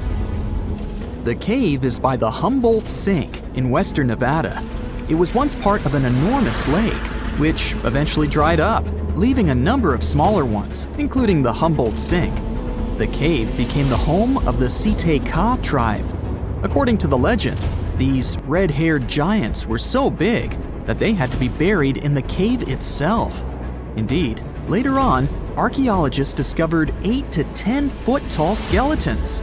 The cave is by the Humboldt Sink in western Nevada. It was once part of an enormous lake, which eventually dried up, leaving a number of smaller ones, including the Humboldt Sink. The cave became the home of the Siteka tribe. According to the legend, these red-haired giants were so big that they had to be buried in the cave itself. Indeed, later on, archaeologists discovered 8 to 10 foot tall skeletons.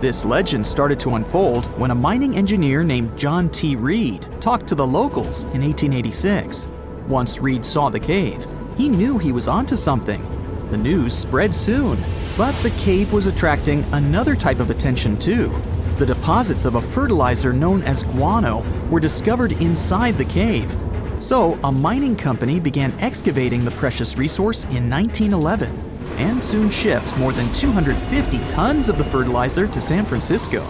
This legend started to unfold when a mining engineer named John T. Reed talked to the locals in 1886. Once Reed saw the cave, he knew he was onto something. The news spread soon, but the cave was attracting another type of attention too. The deposits of a fertilizer known as guano were discovered inside the cave. So a mining company began excavating the precious resource in 1911 and soon shipped more than 250 tons of the fertilizer to San Francisco.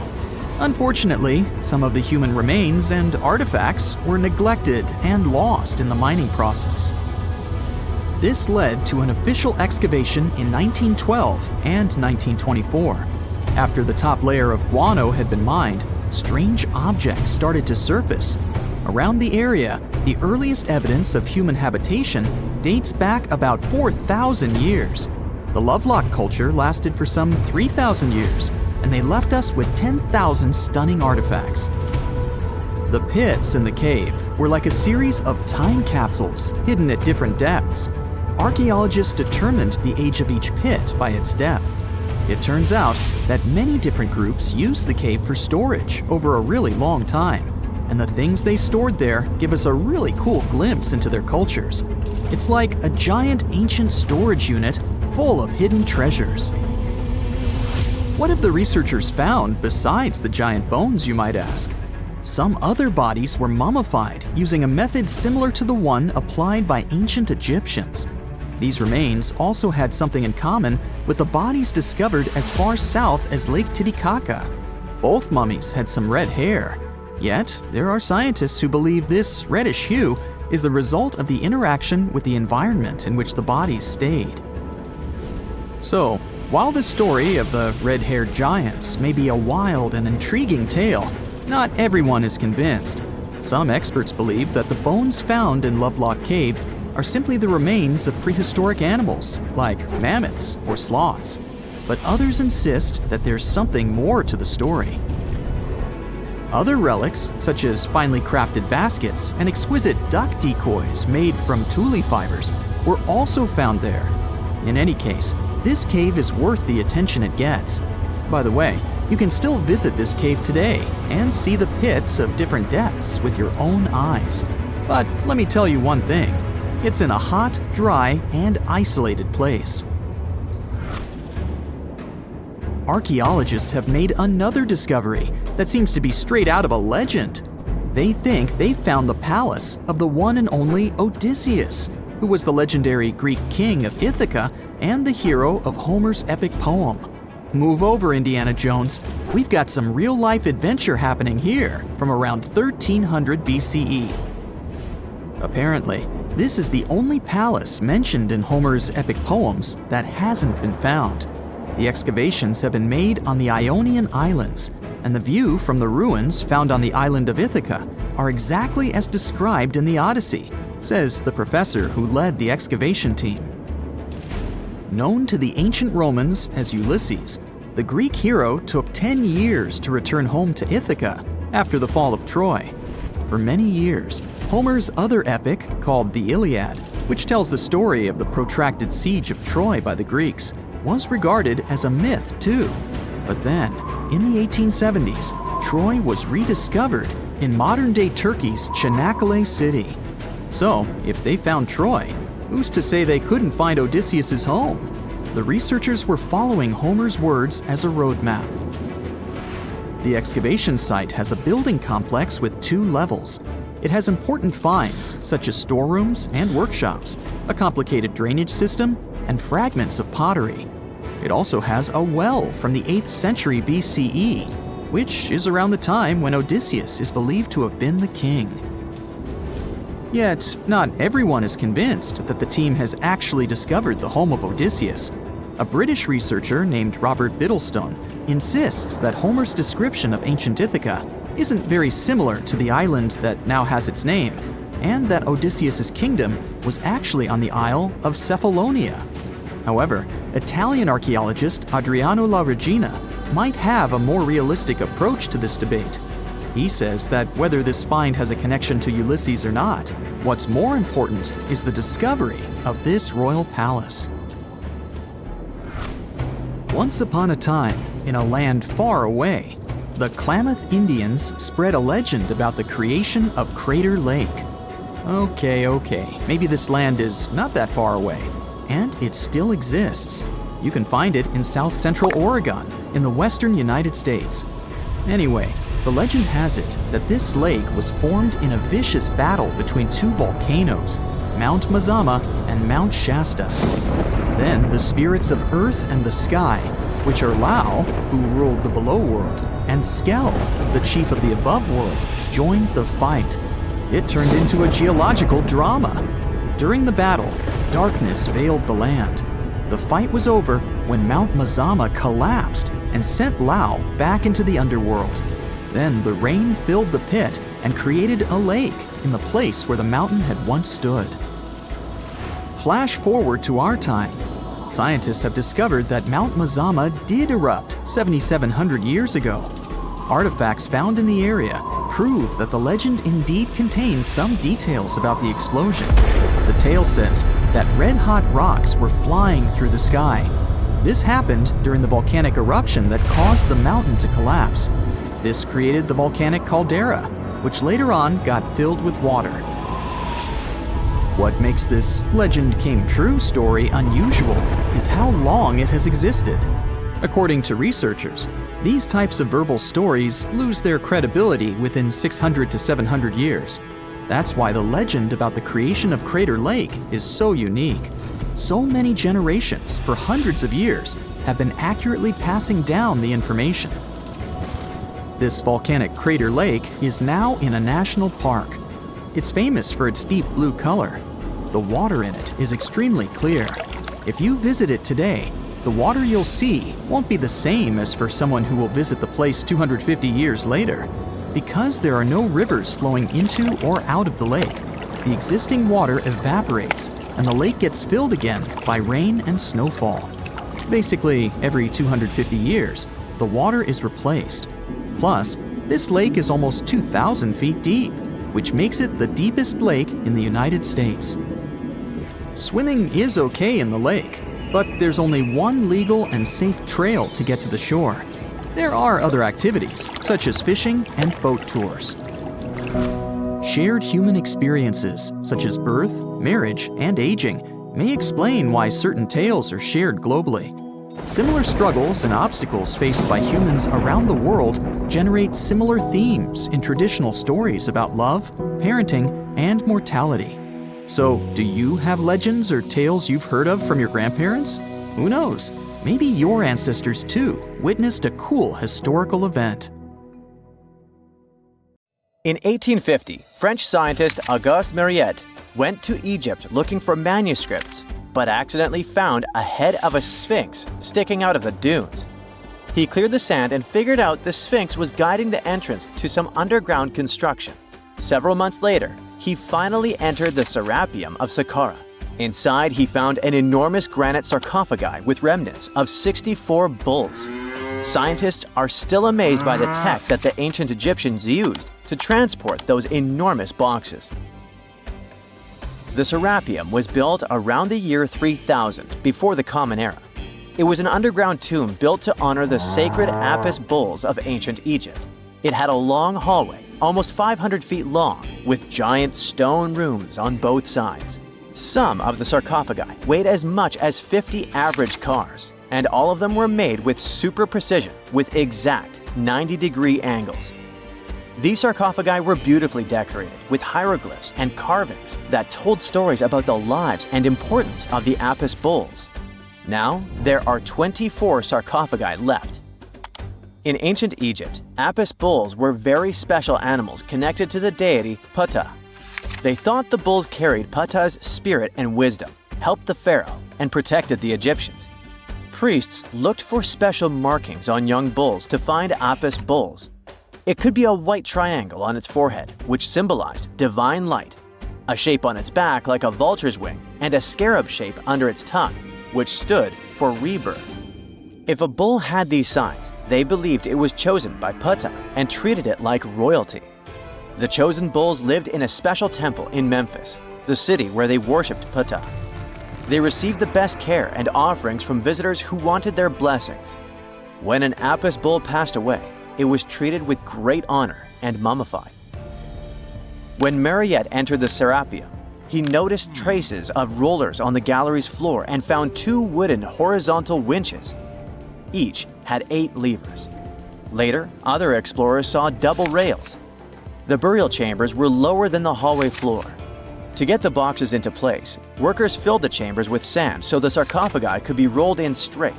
Unfortunately, some of the human remains and artifacts were neglected and lost in the mining process. This led to an official excavation in 1912 and 1924. After the top layer of guano had been mined, strange objects started to surface. Around the area, the earliest evidence of human habitation dates back about 4,000 years. The Lovelock culture lasted for some 3,000 years, and they left us with 10,000 stunning artifacts. The pits in the cave were like a series of time capsules hidden at different depths. Archaeologists determined the age of each pit by its depth. It turns out that many different groups used the cave for storage over a really long time, and the things they stored there give us a really cool glimpse into their cultures. It's like a giant ancient storage unit full of hidden treasures. What have the researchers found besides the giant bones, you might ask? Some other bodies were mummified using a method similar to the one applied by ancient Egyptians. These remains also had something in common with the bodies discovered as far south as Lake Titicaca. Both mummies had some red hair, yet there are scientists who believe this reddish hue is the result of the interaction with the environment in which the bodies stayed. So, while the story of the red-haired giants may be a wild and intriguing tale, not everyone is convinced. Some experts believe that the bones found in Lovelock Cave are simply the remains of prehistoric animals, like mammoths or sloths. But others insist that there's something more to the story. Other relics, such as finely crafted baskets and exquisite duck decoys made from tule fibers, were also found there. In any case, this cave is worth the attention it gets. By the way, you can still visit this cave today and see the pits of different depths with your own eyes. But let me tell you one thing. It's in a hot, dry, and isolated place. Archaeologists have made another discovery that seems to be straight out of a legend. They think they found the palace of the one and only Odysseus, who was the legendary Greek king of Ithaca and the hero of Homer's epic poem. Move over, Indiana Jones. We've got some real-life adventure happening here from around 1300 BCE. Apparently, this is the only palace mentioned in Homer's epic poems that hasn't been found. The excavations have been made on the Ionian Islands, and the view from the ruins found on the island of Ithaca are exactly as described in the Odyssey, says the professor who led the excavation team. Known to the ancient Romans as Ulysses, the Greek hero took 10 years to return home to Ithaca after the fall of Troy. For many years, Homer's other epic, called the Iliad, which tells the story of the protracted siege of Troy by the Greeks, was regarded as a myth too. But then, in the 1870s, Troy was rediscovered in modern-day Turkey's Çanakkale city. So, if they found Troy, who's to say they couldn't find Odysseus's home? The researchers were following Homer's words as a roadmap. The excavation site has a building complex with 2 levels. It has important finds, such as storerooms and workshops, a complicated drainage system, and fragments of pottery. It also has a well from the 8th century BCE, which is around the time when Odysseus is believed to have been the king. Yet, not everyone is convinced that the team has actually discovered the home of Odysseus. A British researcher named Robert Biddlestone insists that Homer's description of ancient Ithaca isn't very similar to the island that now has its name, and that Odysseus's kingdom was actually on the Isle of Cephalonia. However, Italian archaeologist Adriano La Regina might have a more realistic approach to this debate. He says that whether this find has a connection to Ulysses or not, what's more important is the discovery of this royal palace. Once upon a time, in a land far away, the Klamath Indians spread a legend about the creation of Crater Lake. Okay, maybe this land is not that far away, and it still exists. You can find it in south central Oregon, in the western United States. Anyway, the legend has it that this lake was formed in a vicious battle between two volcanoes, Mount Mazama and Mount Shasta. Then the spirits of Earth and the sky, which are Lao, who ruled the below world, and Skell, the chief of the above world, joined the fight. It turned into a geological drama. During the battle, darkness veiled the land. The fight was over when Mount Mazama collapsed and sent Lao back into the underworld. Then the rain filled the pit and created a lake in the place where the mountain had once stood. Flash forward to our time. Scientists have discovered that Mount Mazama did erupt 7,700 years ago. Artifacts found in the area prove that the legend indeed contains some details about the explosion. The tale says that red-hot rocks were flying through the sky. This happened during the volcanic eruption that caused the mountain to collapse. This created the volcanic caldera, which later on got filled with water. What makes this legend came true story unusual is how long it has existed. According to researchers, these types of verbal stories lose their credibility within 600 to 700 years. That's why the legend about the creation of Crater Lake is so unique. So many generations, for hundreds of years, have been accurately passing down the information. This volcanic crater lake is now in a national park. It's famous for its deep blue color. The water in it is extremely clear. If you visit it today, the water you'll see won't be the same as for someone who will visit the place 250 years later. Because there are no rivers flowing into or out of the lake, the existing water evaporates and the lake gets filled again by rain and snowfall. Basically, every 250 years, the water is replaced. Plus, this lake is almost 2,000 feet deep, which makes it the deepest lake in the United States. Swimming is okay in the lake, but there's only one legal and safe trail to get to the shore. There are other activities, such as fishing and boat tours. Shared human experiences, such as birth, marriage, and aging, may explain why certain tales are shared globally. Similar struggles and obstacles faced by humans around the world generate similar themes in traditional stories about love, parenting, and mortality. So, do you have legends or tales you've heard of from your grandparents? Who knows? Maybe your ancestors too witnessed a cool historical event. In 1850, French scientist Auguste Mariette went to Egypt looking for manuscripts, but accidentally found a head of a sphinx sticking out of the dunes. He cleared the sand and figured out the sphinx was guiding the entrance to some underground construction. Several months later, he finally entered the Serapeum of Saqqara. Inside, he found an enormous granite sarcophagi with remnants of 64 bulls. Scientists are still amazed by the tech that the ancient Egyptians used to transport those enormous boxes. The Serapeum was built around the year 3000 before the Common Era. It was an underground tomb built to honor the sacred Apis bulls of ancient Egypt. It had a long hallway, almost 500 feet long, with giant stone rooms on both sides. Some of the sarcophagi weighed as much as 50 average cars, and all of them were made with super precision with exact 90-degree angles. These sarcophagi were beautifully decorated with hieroglyphs and carvings that told stories about the lives and importance of the Apis bulls. Now, there are 24 sarcophagi left. In ancient Egypt, Apis bulls were very special animals connected to the deity Ptah. They thought the bulls carried Ptah's spirit and wisdom, helped the pharaoh, and protected the Egyptians. Priests looked for special markings on young bulls to find Apis bulls. It could be a white triangle on its forehead, which symbolized divine light, a shape on its back like a vulture's wing, and a scarab shape under its tongue, which stood for rebirth. If a bull had these signs, they believed it was chosen by Ptah and treated it like royalty. The chosen bulls lived in a special temple in Memphis, the city where they worshipped Ptah. They received the best care and offerings from visitors who wanted their blessings. When an Apis bull passed away, it was treated with great honor and mummified. When Mariette entered the Serapeum, he noticed traces of rollers on the gallery's floor and found 2 wooden horizontal winches. Each had 8 levers. Later, other explorers saw double rails. The burial chambers were lower than the hallway floor. To get the boxes into place, workers filled the chambers with sand so the sarcophagi could be rolled in straight.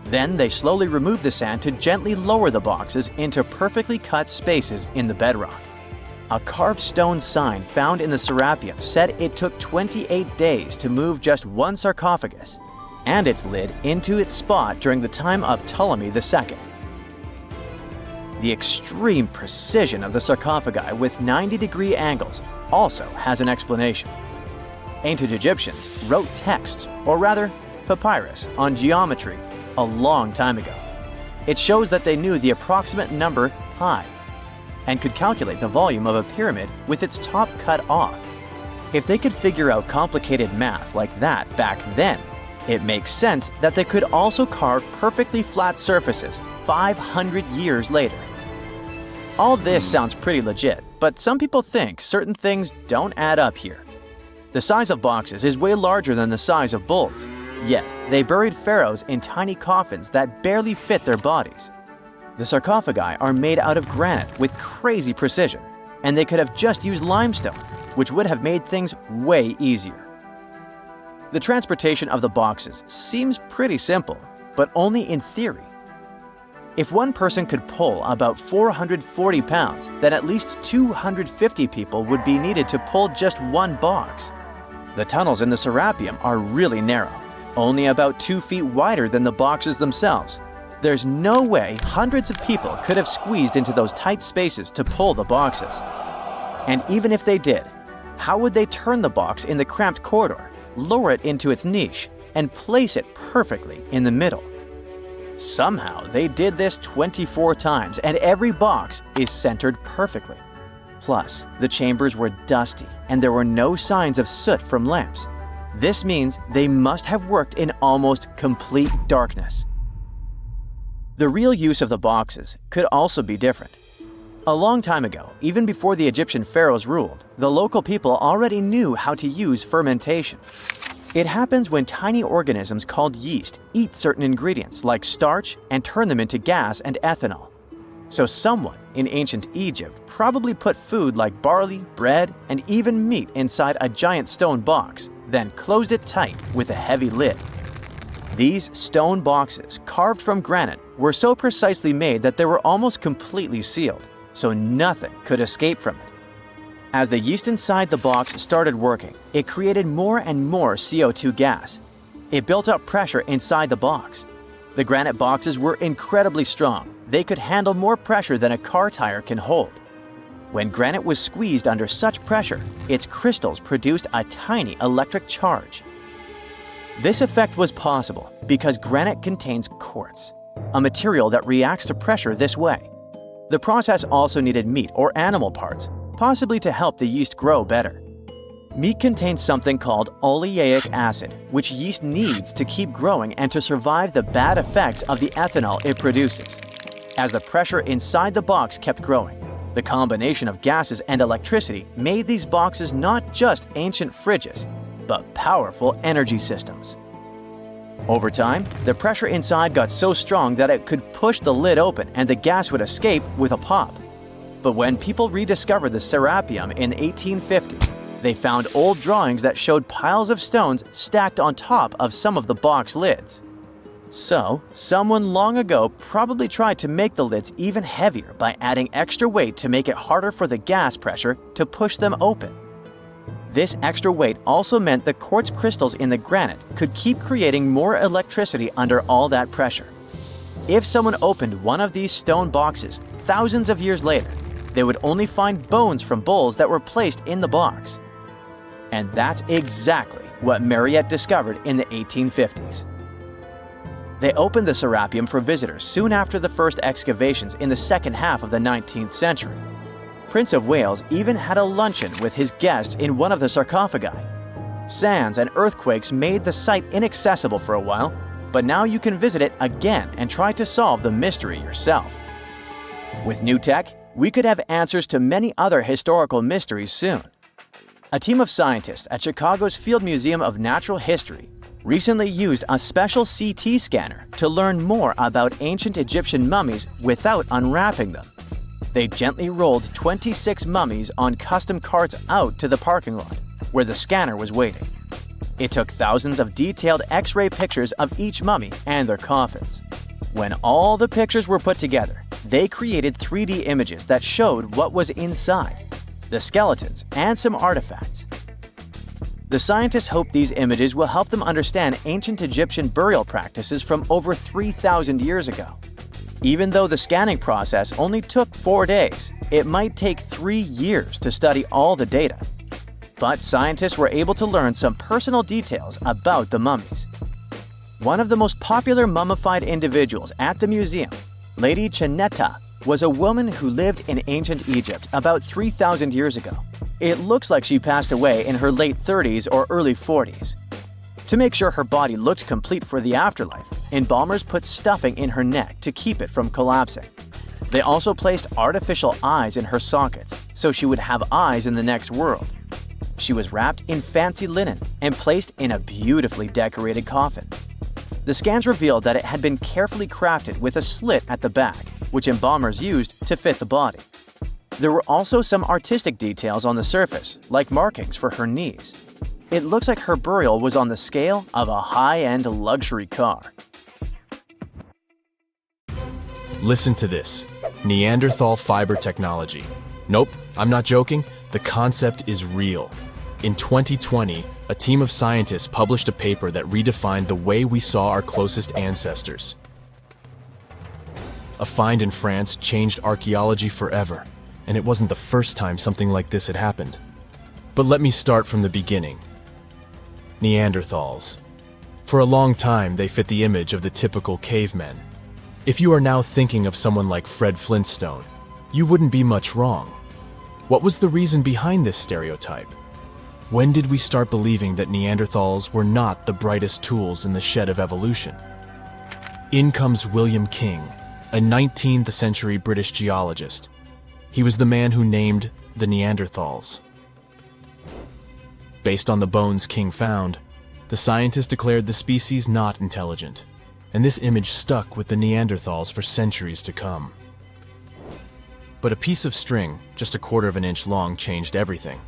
Then they slowly removed the sand to gently lower the boxes into perfectly cut spaces in the bedrock. A carved stone sign found in the Serapeum said it took 28 days to move just one sarcophagus and its lid into its spot during the time of Ptolemy II. The extreme precision of the sarcophagi with 90-degree angles also has an explanation. Ancient Egyptians wrote texts, or rather, papyrus, on geometry a long time ago. It shows that they knew the approximate number pi and could calculate the volume of a pyramid with its top cut off. If they could figure out complicated math like that back then, it makes sense that they could also carve perfectly flat surfaces 500 years later. All this sounds pretty legit, but some people think certain things don't add up here. The size of boxes is way larger than the size of bulls, yet they buried pharaohs in tiny coffins that barely fit their bodies. The sarcophagi are made out of granite with crazy precision, and they could have just used limestone, which would have made things way easier. The transportation of the boxes seems pretty simple, but only in theory. If one person could pull about 440 pounds, then at least 250 people would be needed to pull just one box. The tunnels in the Serapeum are really narrow, only about 2 feet wider than the boxes themselves. There's no way hundreds of people could have squeezed into those tight spaces to pull the boxes. And even if they did, how would they turn the box in the cramped corridor, lower it into its niche, and place it perfectly in the middle? Somehow they did this 24 times, and every box is centered perfectly. Plus, the chambers were dusty, and there were no signs of soot from lamps. This means they must have worked in almost complete darkness. The real use of the boxes could also be different. A long time ago, even before the Egyptian pharaohs ruled, the local people already knew how to use fermentation. It happens when tiny organisms called yeast eat certain ingredients like starch and turn them into gas and ethanol. So someone in ancient Egypt probably put food like barley, bread, and even meat inside a giant stone box, then closed it tight with a heavy lid. These stone boxes, carved from granite, were so precisely made that they were almost completely sealed, so nothing could escape from it. As the yeast inside the box started working, it created more and more CO2 gas. It built up pressure inside the box. The granite boxes were incredibly strong. They could handle more pressure than a car tire can hold. When granite was squeezed under such pressure, its crystals produced a tiny electric charge. This effect was possible because granite contains quartz, a material that reacts to pressure this way. The process also needed meat or animal parts, possibly to help the yeast grow better. Meat contains something called oleic acid, which yeast needs to keep growing and to survive the bad effects of the ethanol it produces. As the pressure inside the box kept growing, the combination of gases and electricity made these boxes not just ancient fridges, but powerful energy systems. Over time, the pressure inside got so strong that it could push the lid open and the gas would escape with a pop. But when people rediscovered the Serapeum in 1850, they found old drawings that showed piles of stones stacked on top of some of the box lids. So, someone long ago probably tried to make the lids even heavier by adding extra weight to make it harder for the gas pressure to push them open. This extra weight also meant the quartz crystals in the granite could keep creating more electricity under all that pressure. If someone opened one of these stone boxes thousands of years later, they would only find bones from bulls that were placed in the box. And that's exactly what Mariette discovered in the 1850s. They opened the Serapeum for visitors soon after the first excavations in the second half of the 19th century. Prince of Wales even had a luncheon with his guests in one of the sarcophagi. Sands and earthquakes made the site inaccessible for a while, but now you can visit it again and try to solve the mystery yourself. With new tech, we could have answers to many other historical mysteries soon. A team of scientists at Chicago's Field Museum of Natural History recently used a special CT scanner to learn more about ancient Egyptian mummies without unwrapping them. They gently rolled 26 mummies on custom carts out to the parking lot, where the scanner was waiting. It took thousands of detailed X-ray pictures of each mummy and their coffins. When all the pictures were put together, they created 3D images that showed what was inside, the skeletons, and some artifacts. The scientists hope these images will help them understand ancient Egyptian burial practices from over 3,000 years ago. Even though the scanning process only took 4 days, it might take 3 years to study all the data. But scientists were able to learn some personal details about the mummies. One of the most popular mummified individuals at the museum, Lady Cheneta, was a woman who lived in ancient Egypt about 3,000 years ago. It looks like she passed away in her late 30s or early 40s. To make sure her body looked complete for the afterlife, embalmers put stuffing in her neck to keep it from collapsing. They also placed artificial eyes in her sockets, so she would have eyes in the next world. She was wrapped in fancy linen and placed in a beautifully decorated coffin. The scans revealed that it had been carefully crafted with a slit at the back, which embalmers used to fit the body. There were also some artistic details on the surface, like markings for her knees. It looks like her burial was on the scale of a high-end luxury car. Listen to this. Neanderthal fiber technology. Nope, I'm not joking. The concept is real. In 2020, a team of scientists published a paper that redefined the way we saw our closest ancestors. A find in France changed archaeology forever, and it wasn't the first time something like this had happened. But let me start from the beginning. Neanderthals. For a long time, they fit the image of the typical cavemen. If you are now thinking of someone like Fred Flintstone, you wouldn't be much wrong. What was the reason behind this stereotype? When did we start believing that Neanderthals were not the brightest tools in the shed of evolution? In comes William King, a 19th century British geologist. He was the man who named the Neanderthals. Based on the bones King found, the scientists declared the species not intelligent, and this image stuck with the Neanderthals for centuries to come. But a piece of string, just a quarter of an inch long, changed everything.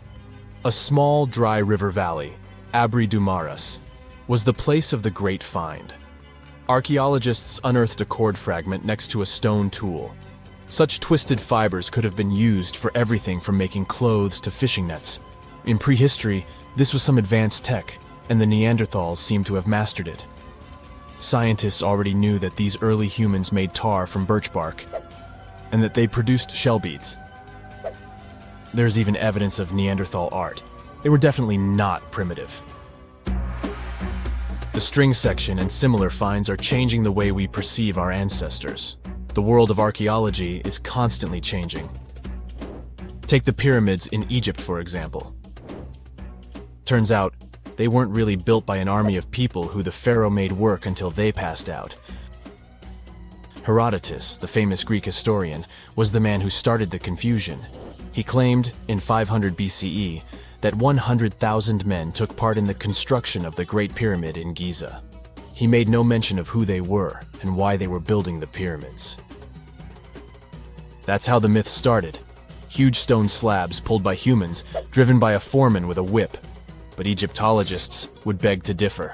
A small, dry river valley, Abri du Maras, was the place of the great find. Archaeologists unearthed a cord fragment next to a stone tool. Such twisted fibers could have been used for everything from making clothes to fishing nets. In prehistory, this was some advanced tech, and the Neanderthals seemed to have mastered it. Scientists already knew that these early humans made tar from birch bark, and that they produced shell beads. There's even evidence of Neanderthal art. They were definitely not primitive. The string section and similar finds are changing the way we perceive our ancestors. The world of archaeology is constantly changing. Take the pyramids in Egypt, for example. Turns out, they weren't really built by an army of people who the pharaoh made work until they passed out. Herodotus, the famous Greek historian, was the man who started the confusion. He claimed, in 500 BCE, that 100,000 men took part in the construction of the Great Pyramid in Giza. He made no mention of who they were and why they were building the pyramids. That's how the myth started. Huge stone slabs pulled by humans, driven by a foreman with a whip. But Egyptologists would beg to differ.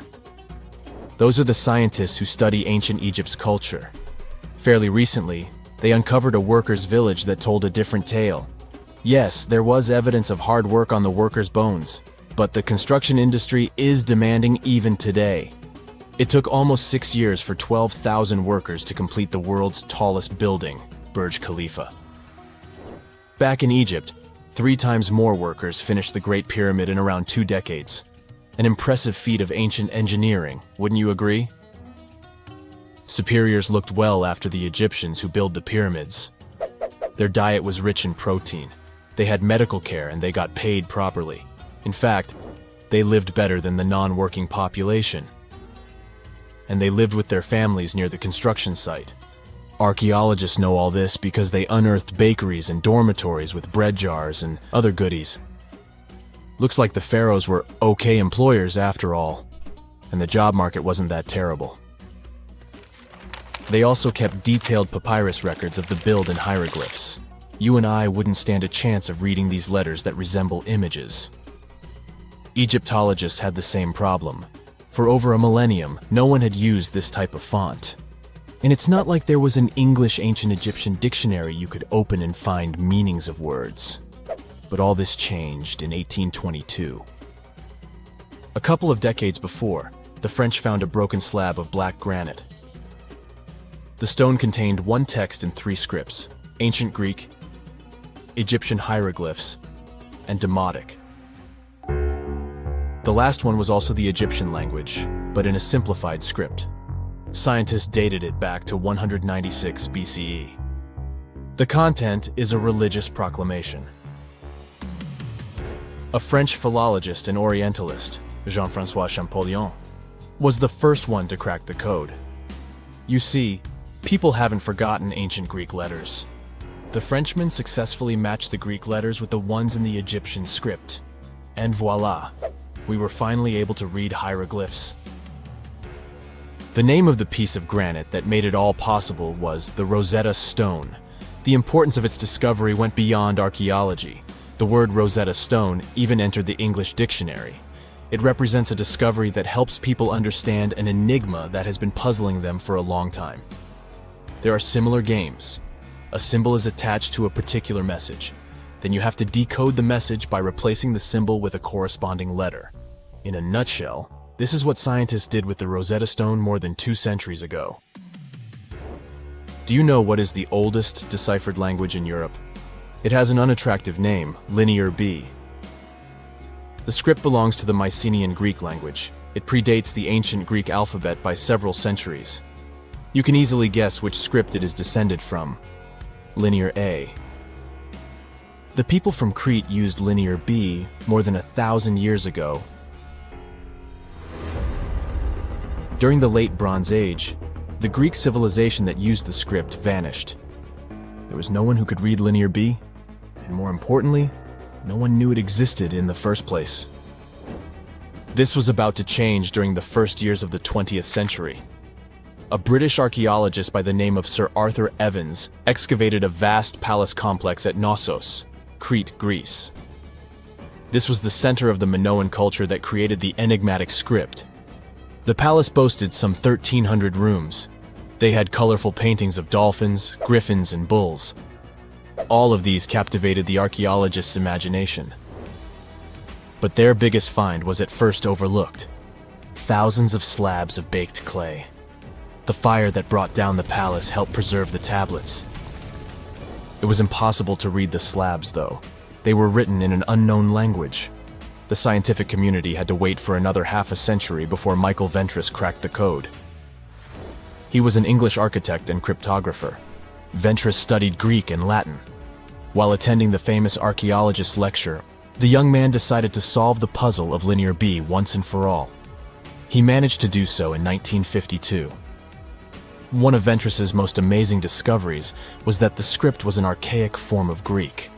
Those are the scientists who study ancient Egypt's culture. Fairly recently, they uncovered a workers' village that told a different tale. Yes, there was evidence of hard work on the workers' bones, but the construction industry is demanding even today. It took almost 6 years for 12,000 workers to complete the world's tallest building, Burj Khalifa. Back in Egypt, 3 times more workers finished the Great Pyramid in around 2 decades. An impressive feat of ancient engineering, wouldn't you agree? Superiors looked well after the Egyptians who built the pyramids. Their diet was rich in protein. They had medical care and they got paid properly. In fact, they lived better than the non-working population. and they lived with their families near the construction site. Archaeologists know all this because they unearthed bakeries and dormitories with bread jars and other goodies. Looks like the pharaohs were okay employers after all, and the job market wasn't that terrible. They also kept detailed papyrus records of the build and hieroglyphs. You and I wouldn't stand a chance of reading these letters that resemble images. Egyptologists had the same problem. For over a millennium, no one had used this type of font. And it's not like there was an English ancient Egyptian dictionary you could open and find meanings of words. But all this changed in 1822. A couple of decades before, the French found a broken slab of black granite. The stone contained one text in three scripts: Ancient Greek, Egyptian hieroglyphs, and Demotic. The last one was also the Egyptian language, but in a simplified script. Scientists dated it back to 196 BCE. The content is a religious proclamation. A French philologist and Orientalist, Jean-François Champollion, was the first one to crack the code. You see, people haven't forgotten ancient Greek letters. The Frenchman successfully matched the Greek letters with the ones in the Egyptian script. And voila, we were finally able to read hieroglyphs. The name of the piece of granite that made it all possible was the Rosetta Stone. The importance of its discovery went beyond archaeology. The word Rosetta Stone even entered the English dictionary. It represents a discovery that helps people understand an enigma that has been puzzling them for a long time. There are similar games. A symbol is attached to a particular message. Then you have to decode the message by replacing the symbol with a corresponding letter. In a nutshell, this is what scientists did with the Rosetta Stone more than 2 centuries ago. Do you know what is the oldest deciphered language in Europe? It has an unattractive name, Linear B. The script belongs to the Mycenaean Greek language. It predates the ancient Greek alphabet by several centuries. You can easily guess which script it is descended from. Linear A. The people from Crete used Linear B more than 1,000 years ago. During the Late Bronze Age, the Greek civilization that used the script vanished. There was no one who could read Linear B, and more importantly, no one knew it existed in the first place. This was about to change during the first years of the 20th century. A British archaeologist by the name of Sir Arthur Evans excavated a vast palace complex at Knossos, Crete, Greece. This was the center of the Minoan culture that created the enigmatic script. The palace boasted some 1,300 rooms. They had colorful paintings of dolphins, griffins, and bulls. All of these captivated the archaeologists' imagination. But their biggest find was at first overlooked: thousands of slabs of baked clay. The fire that brought down the palace helped preserve the tablets. It was impossible to read the slabs, though. They were written in an unknown language. The scientific community had to wait for another half a century before Michael Ventris cracked the code. He was an English architect and cryptographer. Ventris studied Greek and Latin. While attending the famous archaeologist's lecture, the young man decided to solve the puzzle of Linear B once and for all. He managed to do so in 1952. One of Ventris's most amazing discoveries was that the script was an archaic form of Greek.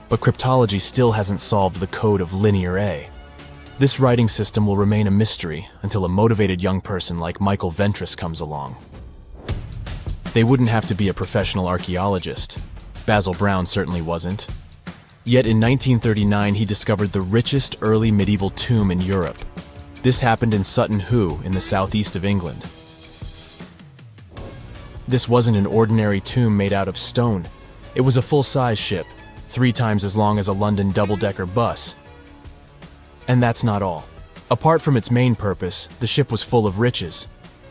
But cryptology still hasn't solved the code of Linear A. This writing system will remain a mystery until a motivated young person like Michael Ventris comes along. They wouldn't have to be a professional archaeologist. Basil Brown certainly wasn't. Yet in 1939 he discovered the richest early medieval tomb in Europe. This happened in Sutton Hoo in the southeast of England. This wasn't an ordinary tomb made out of stone. It was a full-size ship, 3 times as long as a London double-decker bus. And that's not all. Apart from its main purpose, the ship was full of riches.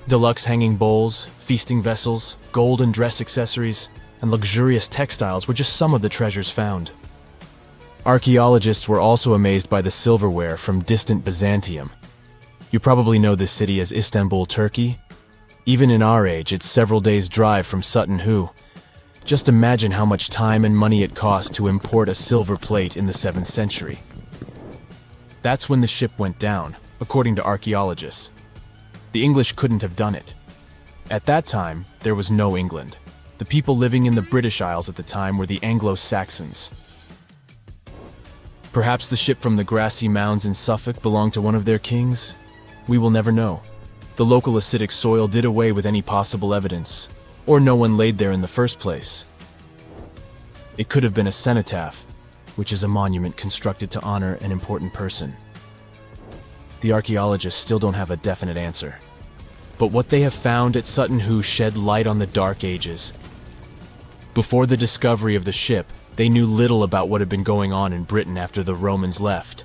Deluxe hanging bowls, feasting vessels, gold and dress accessories, and luxurious textiles were just some of the treasures found. Archaeologists were also amazed by the silverware from distant Byzantium. You probably know this city as Istanbul, Turkey. Even in our age, it's several days' drive from Sutton Hoo. Just imagine how much time and money it cost to import a silver plate in the 7th century. That's when the ship went down, according to archaeologists. The English couldn't have done it. At that time, there was no England. The people living in the British Isles at the time were the Anglo-Saxons. Perhaps the ship from the grassy mounds in Suffolk belonged to one of their kings? We will never know. The local acidic soil did away with any possible evidence, or no one laid there in the first place. It could have been a cenotaph, which is a monument constructed to honor an important person. The archaeologists still don't have a definite answer. But what they have found at Sutton Hoo shed light on the Dark Ages. Before the discovery of the ship, they knew little about what had been going on in Britain after the Romans left.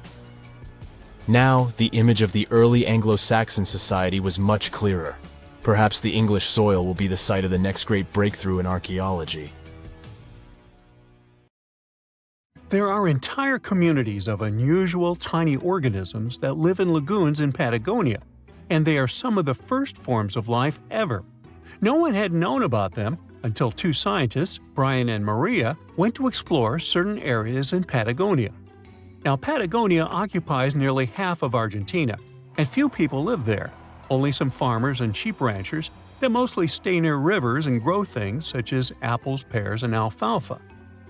Now, the image of the early Anglo-Saxon society was much clearer. Perhaps the English soil will be the site of the next great breakthrough in archaeology. There are entire communities of unusual tiny organisms that live in lagoons in Patagonia, and they are some of the first forms of life ever. No one had known about them until two scientists, Brian and Maria, went to explore certain areas in Patagonia. Now, Patagonia occupies nearly half of Argentina, and few people live there. Only some farmers and sheep ranchers that mostly stay near rivers and grow things such as apples, pears, and alfalfa.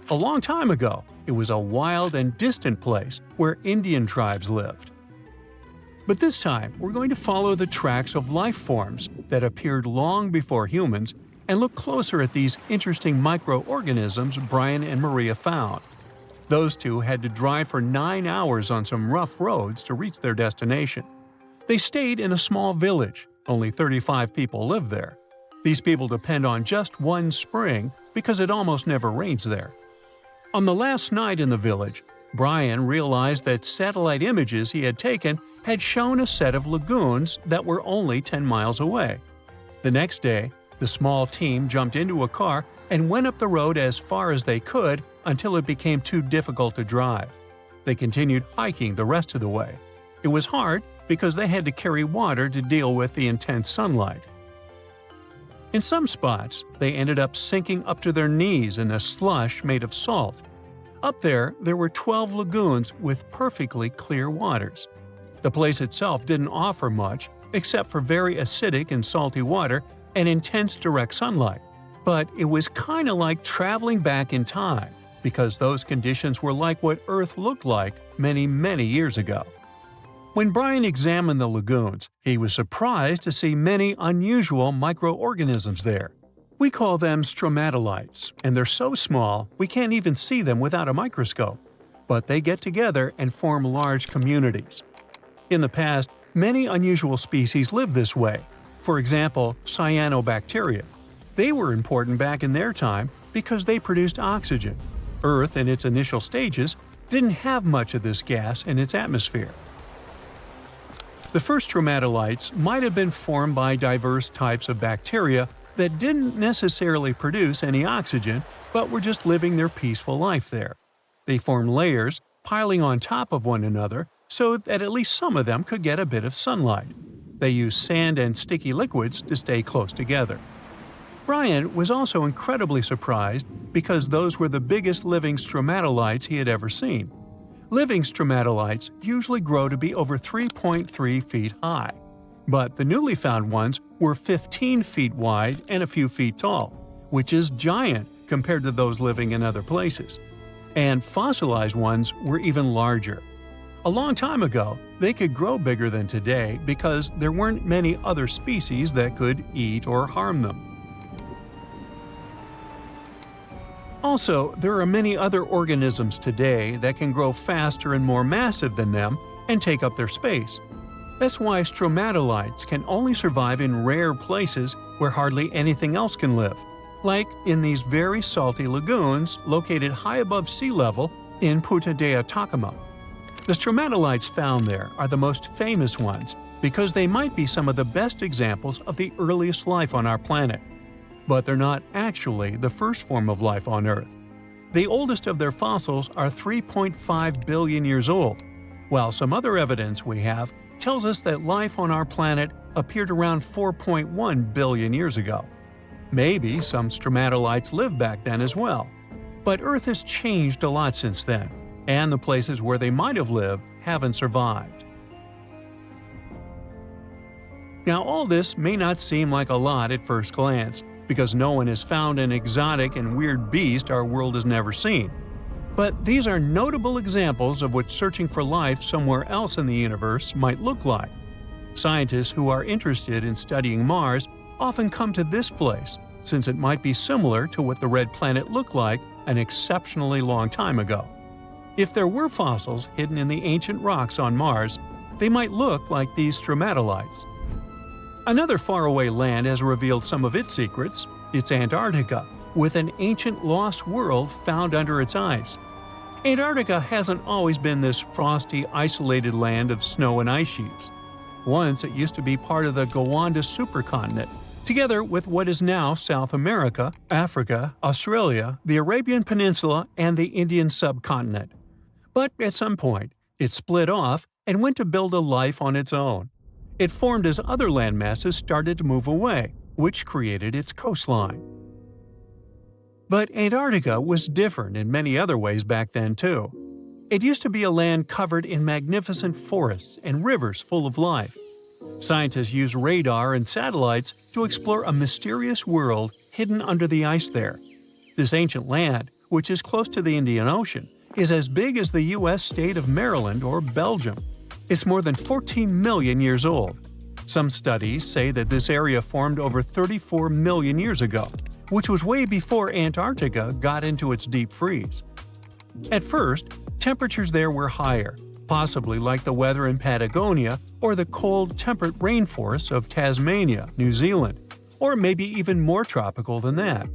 A long time ago, it was a wild and distant place where Indian tribes lived. But this time, we're going to follow the tracks of life forms that appeared long before humans and look closer at these interesting microorganisms Brian and Maria found. Those two had to drive for 9 hours on some rough roads to reach their destination. They stayed in a small village. Only 35 people live there. These people depend on just one spring because it almost never rains there. On the last night in the village, Brian realized that satellite images he had taken had shown a set of lagoons that were only 10 miles away. The next day, the small team jumped into a car and went up the road as far as they could until it became too difficult to drive. They continued hiking the rest of the way. It was hard because they had to carry water to deal with the intense sunlight. In some spots, they ended up sinking up to their knees in a slush made of salt. Up there were 12 lagoons with perfectly clear waters. The place itself didn't offer much except for very acidic and salty water and intense direct sunlight. But it was kind of like traveling back in time, because those conditions were like what Earth looked like many, many years ago. When Brian examined the lagoons, he was surprised to see many unusual microorganisms there. We call them stromatolites, and they're so small we can't even see them without a microscope. But they get together and form large communities. In the past, many unusual species lived this way. For example, cyanobacteria. They were important back in their time because they produced oxygen. Earth, in its initial stages, didn't have much of this gas in its atmosphere. The first stromatolites might have been formed by diverse types of bacteria that didn't necessarily produce any oxygen, but were just living their peaceful life there. They formed layers, piling on top of one another, so that at least some of them could get a bit of sunlight. They used sand and sticky liquids to stay close together. Brian was also incredibly surprised because those were the biggest living stromatolites he had ever seen. Living stromatolites usually grow to be over 3.3 feet high, but the newly found ones were 15 feet wide and a few feet tall, which is giant compared to those living in other places. And fossilized ones were even larger. A long time ago, they could grow bigger than today because there weren't many other species that could eat or harm them. Also, there are many other organisms today that can grow faster and more massive than them and take up their space. That's why stromatolites can only survive in rare places where hardly anything else can live, like in these very salty lagoons located high above sea level in Punta de Atacama. The stromatolites found there are the most famous ones because they might be some of the best examples of the earliest life on our planet. But they're not actually the first form of life on Earth. The oldest of their fossils are 3.5 billion years old, while some other evidence we have tells us that life on our planet appeared around 4.1 billion years ago. Maybe some stromatolites lived back then as well. But Earth has changed a lot since then, and the places where they might have lived haven't survived. Now, all this may not seem like a lot at first glance, because no one has found an exotic and weird beast our world has never seen. But these are notable examples of what searching for life somewhere else in the universe might look like. Scientists who are interested in studying Mars often come to this place, since it might be similar to what the red planet looked like an exceptionally long time ago. If there were fossils hidden in the ancient rocks on Mars, they might look like these stromatolites. Another faraway land has revealed some of its secrets. It's Antarctica, with an ancient lost world found under its ice. Antarctica hasn't always been this frosty, isolated land of snow and ice sheets. Once it used to be part of the Gondwana supercontinent, together with what is now South America, Africa, Australia, the Arabian Peninsula, and the Indian subcontinent. But at some point, it split off and went to build a life on its own. It formed as other landmasses started to move away, which created its coastline. But Antarctica was different in many other ways back then too. It used to be a land covered in magnificent forests and rivers full of life. Scientists use radar and satellites to explore a mysterious world hidden under the ice there. This ancient land, which is close to the Indian Ocean, is as big as the U.S. state of Maryland or Belgium. It's more than 14 million years old. Some studies say that this area formed over 34 million years ago, which was way before Antarctica got into its deep freeze. At first, temperatures there were higher, possibly like the weather in Patagonia or the cold, temperate rainforests of Tasmania, New Zealand, or maybe even more tropical than that.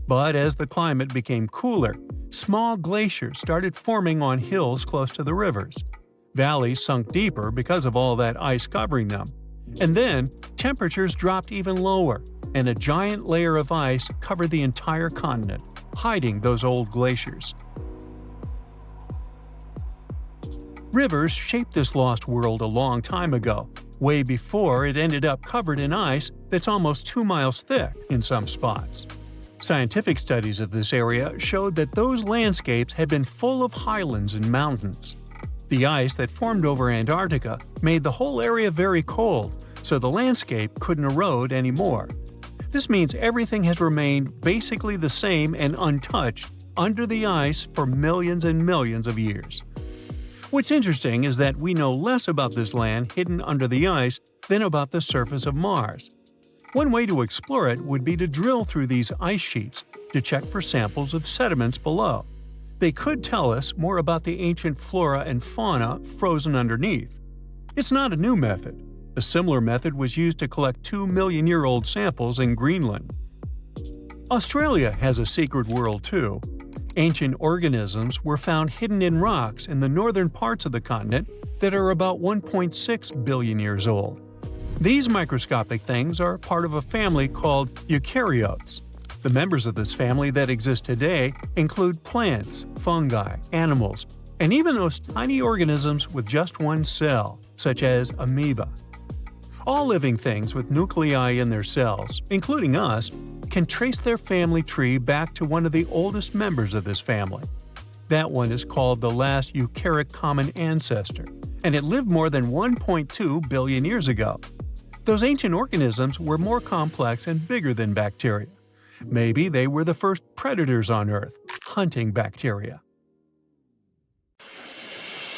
But as the climate became cooler, small glaciers started forming on hills close to the rivers. Valleys sunk deeper because of all that ice covering them. And then, temperatures dropped even lower, and a giant layer of ice covered the entire continent, hiding those old glaciers. Rivers shaped this lost world a long time ago, way before it ended up covered in ice that's almost 2 miles thick in some spots. Scientific studies of this area showed that those landscapes had been full of highlands and mountains. The ice that formed over Antarctica made the whole area very cold, so the landscape couldn't erode anymore. This means everything has remained basically the same and untouched under the ice for millions and millions of years. What's interesting is that we know less about this land hidden under the ice than about the surface of Mars. One way to explore it would be to drill through these ice sheets to check for samples of sediments below. They could tell us more about the ancient flora and fauna frozen underneath. It's not a new method. A similar method was used to collect 2-million-year-old samples in Greenland. Australia has a secret world too. Ancient organisms were found hidden in rocks in the northern parts of the continent that are about 1.6 billion years old. These microscopic things are part of a family called Eukaryotes. The members of this family that exist today include plants, fungi, animals, and even those tiny organisms with just one cell, such as amoeba. All living things with nuclei in their cells, including us, can trace their family tree back to one of the oldest members of this family. That one is called the last eukaryotic common ancestor, and it lived more than 1.2 billion years ago. Those ancient organisms were more complex and bigger than bacteria. Maybe they were the first predators on Earth, hunting bacteria.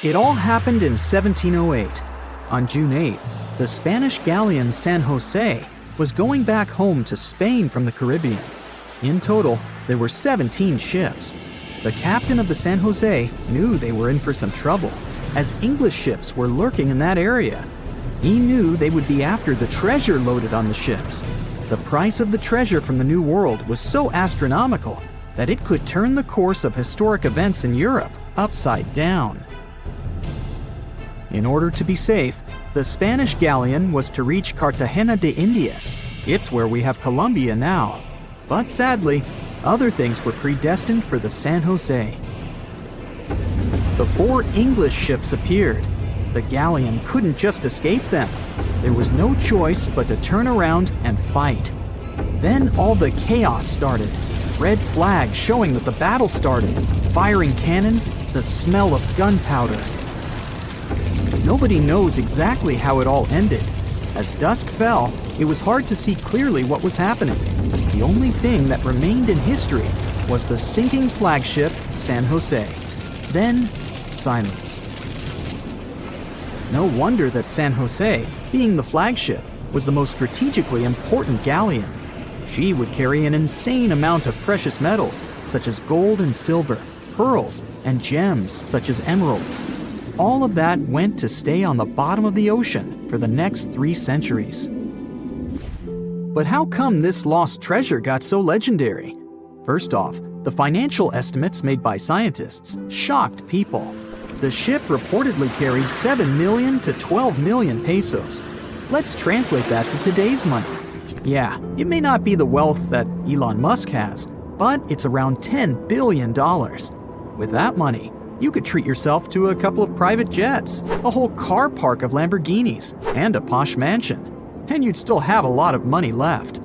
It all happened in 1708. On June 8th, the Spanish galleon San Jose was going back home to Spain from the Caribbean. In total, there were 17 ships. The captain of the San Jose knew they were in for some trouble, as English ships were lurking in that area. He knew they would be after the treasure loaded on the ships. The price of the treasure from the New World was so astronomical that it could turn the course of historic events in Europe upside down. In order to be safe, the Spanish galleon was to reach Cartagena de Indias. It's where we have Colombia now. But sadly, other things were predestined for the San Jose. The 4 English ships appeared. The galleon couldn't just escape them. There was no choice but to turn around and fight. Then all the chaos started. Red flags showing that the battle started. Firing cannons, the smell of gunpowder. Nobody knows exactly how it all ended. As dusk fell, it was hard to see clearly what was happening. The only thing that remained in history was the sinking flagship San Jose. Then, silence. No wonder that San Jose, being the flagship, was the most strategically important galleon. She would carry an insane amount of precious metals, such as gold and silver, pearls, and gems, such as emeralds. All of that went to stay on the bottom of the ocean for the next 3 centuries. But how come this lost treasure got so legendary? First off, the financial estimates made by scientists shocked people. The ship reportedly carried 7 million to 12 million pesos. Let's translate that to today's money. Yeah, it may not be the wealth that Elon Musk has, but it's around $10 billion. With that money, you could treat yourself to a couple of private jets, a whole car park of Lamborghinis, and a posh mansion. And you'd still have a lot of money left.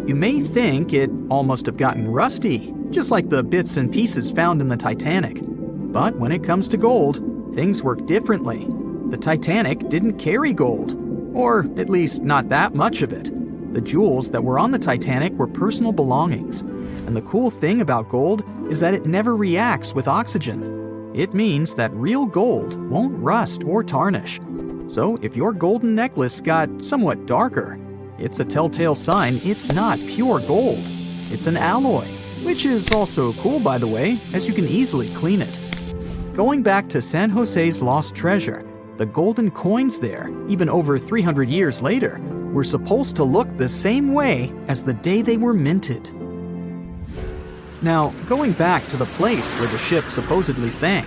You may think it all must have gotten rusty, just like the bits and pieces found in the Titanic. But when it comes to gold, things work differently. The Titanic didn't carry gold, or at least not that much of it. The jewels that were on the Titanic were personal belongings. And the cool thing about gold is that it never reacts with oxygen. It means that real gold won't rust or tarnish. So if your golden necklace got somewhat darker, it's a telltale sign it's not pure gold. It's an alloy, which is also cool, by the way, as you can easily clean it. Going back to San Jose's lost treasure, the golden coins there, even over 300 years later, were supposed to look the same way as the day they were minted. Now, going back to the place where the ship supposedly sank,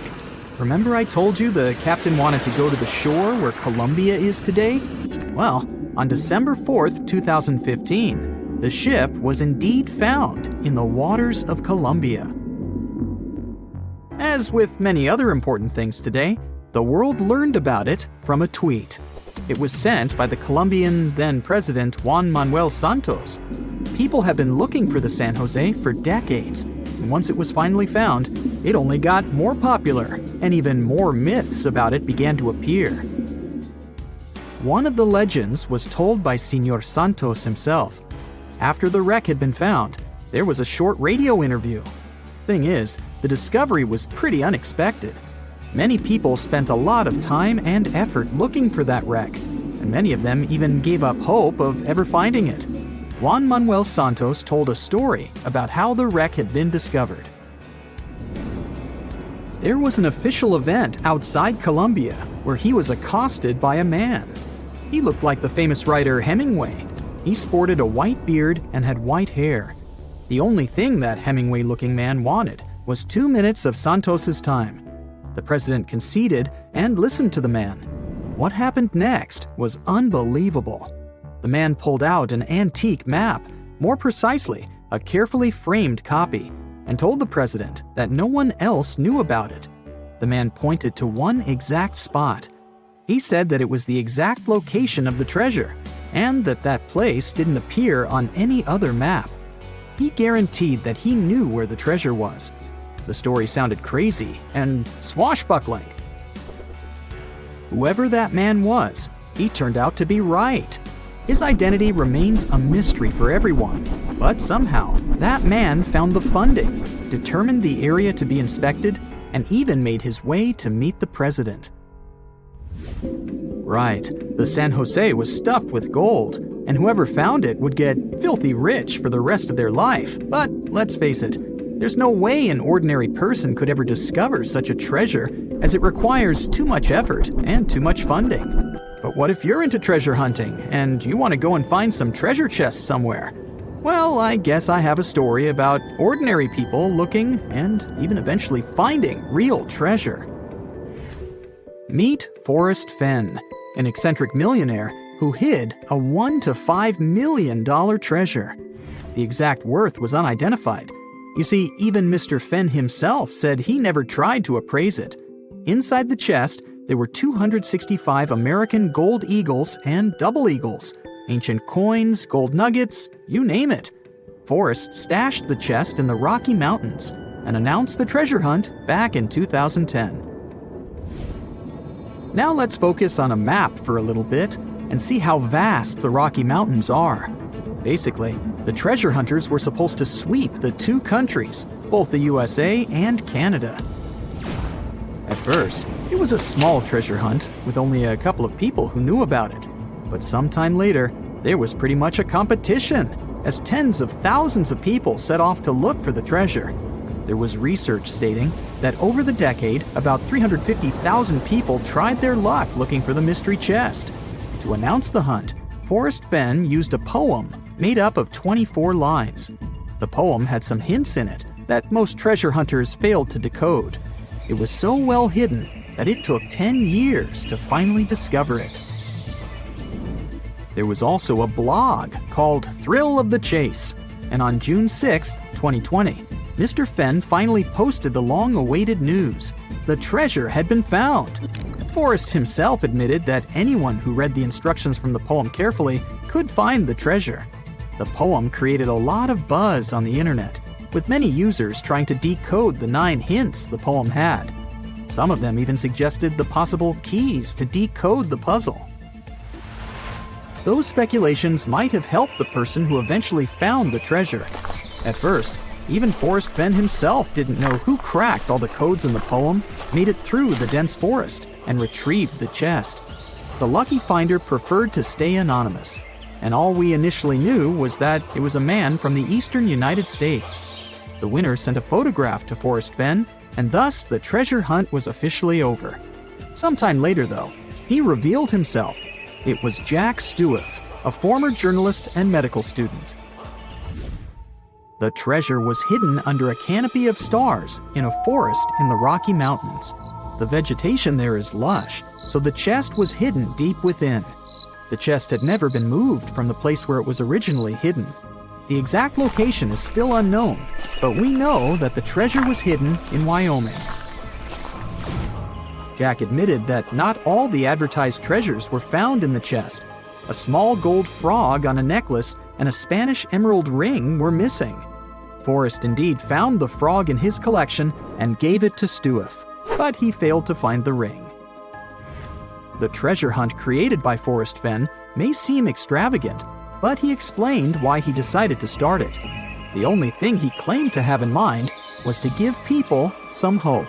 remember I told you the captain wanted to go to the shore where Colombia is today? Well, on December 4th, 2015, the ship was indeed found in the waters of Colombia. As with many other important things today, the world learned about it from a tweet. It was sent by the Colombian then-president Juan Manuel Santos. People have been looking for the San Jose for decades, and once it was finally found, it only got more popular, and even more myths about it began to appear. One of the legends was told by Senor Santos himself. After the wreck had been found, there was a short radio interview. Thing is, the discovery was pretty unexpected. Many people spent a lot of time and effort looking for that wreck, and many of them even gave up hope of ever finding it. Juan Manuel Santos told a story about how the wreck had been discovered. There was an official event outside Colombia where he was accosted by a man. He looked like the famous writer Hemingway. He sported a white beard and had white hair. The only thing that Hemingway-looking man wanted was 2 minutes of Santos's time. The president conceded and listened to the man. What happened next was unbelievable. The man pulled out an antique map, more precisely, a carefully framed copy, and told the president that no one else knew about it. The man pointed to one exact spot. He said that it was the exact location of the treasure, and that that place didn't appear on any other map. He guaranteed that he knew where the treasure was. The story sounded crazy and swashbuckling. Whoever that man was, he turned out to be right. His identity remains a mystery for everyone, but somehow that man found the funding, determined the area to be inspected, and even made his way to meet the president. Right, the San Jose was stuffed with gold, and whoever found it would get filthy rich for the rest of their life. But let's face it, there's no way an ordinary person could ever discover such a treasure, as it requires too much effort and too much funding. But what if you're into treasure hunting, and you want to go and find some treasure chests somewhere? Well, I guess I have a story about ordinary people looking and even eventually finding real treasure. Meet Forrest Fenn, an eccentric millionaire who hid a $1 to $5 million treasure. The exact worth was unidentified. You see, even Mr. Fenn himself said he never tried to appraise it. Inside the chest, there were 265 American gold eagles and double eagles, ancient coins, gold nuggets, you name it. Forrest stashed the chest in the Rocky Mountains and announced the treasure hunt back in 2010. Now let's focus on a map for a little bit and see how vast the Rocky Mountains are. Basically, the treasure hunters were supposed to sweep the two countries, both the USA and Canada. At first, it was a small treasure hunt with only a couple of people who knew about it. But sometime later, there was pretty much a competition, as tens of thousands of people set off to look for the treasure. There was research stating that over the decade, about 350,000 people tried their luck looking for the mystery chest. To announce the hunt, Forrest Fenn used a poem made up of 24 lines. The poem had some hints in it that most treasure hunters failed to decode. It was so well hidden that it took 10 years to finally discover it. There was also a blog called Thrill of the Chase, and on June 6, 2020, Mr. Fenn finally posted the long-awaited news. The treasure had been found. Forrest himself admitted that anyone who read the instructions from the poem carefully could find the treasure. The poem created a lot of buzz on the internet, with many users trying to decode the 9 hints the poem had. Some of them even suggested the possible keys to decode the puzzle. Those speculations might have helped the person who eventually found the treasure. At first, even Forrest Fenn himself didn't know who cracked all the codes in the poem, made it through the dense forest, and retrieved the chest. The lucky finder preferred to stay anonymous, and all we initially knew was that it was a man from the eastern United States. The winner sent a photograph to Forrest Fenn, and thus the treasure hunt was officially over. Sometime later, though, he revealed himself. It was Jack Stewart, a former journalist and medical student. The treasure was hidden under a canopy of stars in a forest in the Rocky Mountains. The vegetation there is lush, so the chest was hidden deep within. The chest had never been moved from the place where it was originally hidden. The exact location is still unknown, but we know that the treasure was hidden in Wyoming. Jack admitted that not all the advertised treasures were found in the chest. A small gold frog on a necklace and a Spanish emerald ring were missing. Forrest indeed found the frog in his collection and gave it to Stewart, but he failed to find the ring. The treasure hunt created by Forrest Fenn may seem extravagant, but he explained why he decided to start it. The only thing he claimed to have in mind was to give people some hope.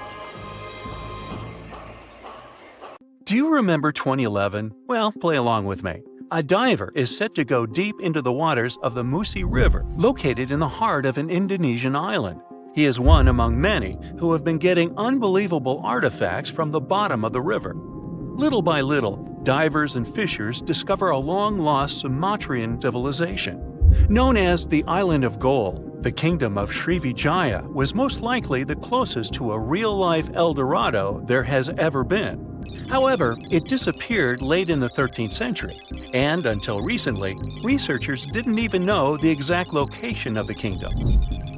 Do you remember 2011? Well, play along with me. A diver is set to go deep into the waters of the Musi River, located in the heart of an Indonesian island. He is one among many who have been getting unbelievable artifacts from the bottom of the river. Little by little, divers and fishers discover a long-lost Sumatran civilization. Known as the Island of Gold, the kingdom of Srivijaya was most likely the closest to a real-life El Dorado there has ever been. However, it disappeared late in the 13th century, and until recently, researchers didn't even know the exact location of the kingdom.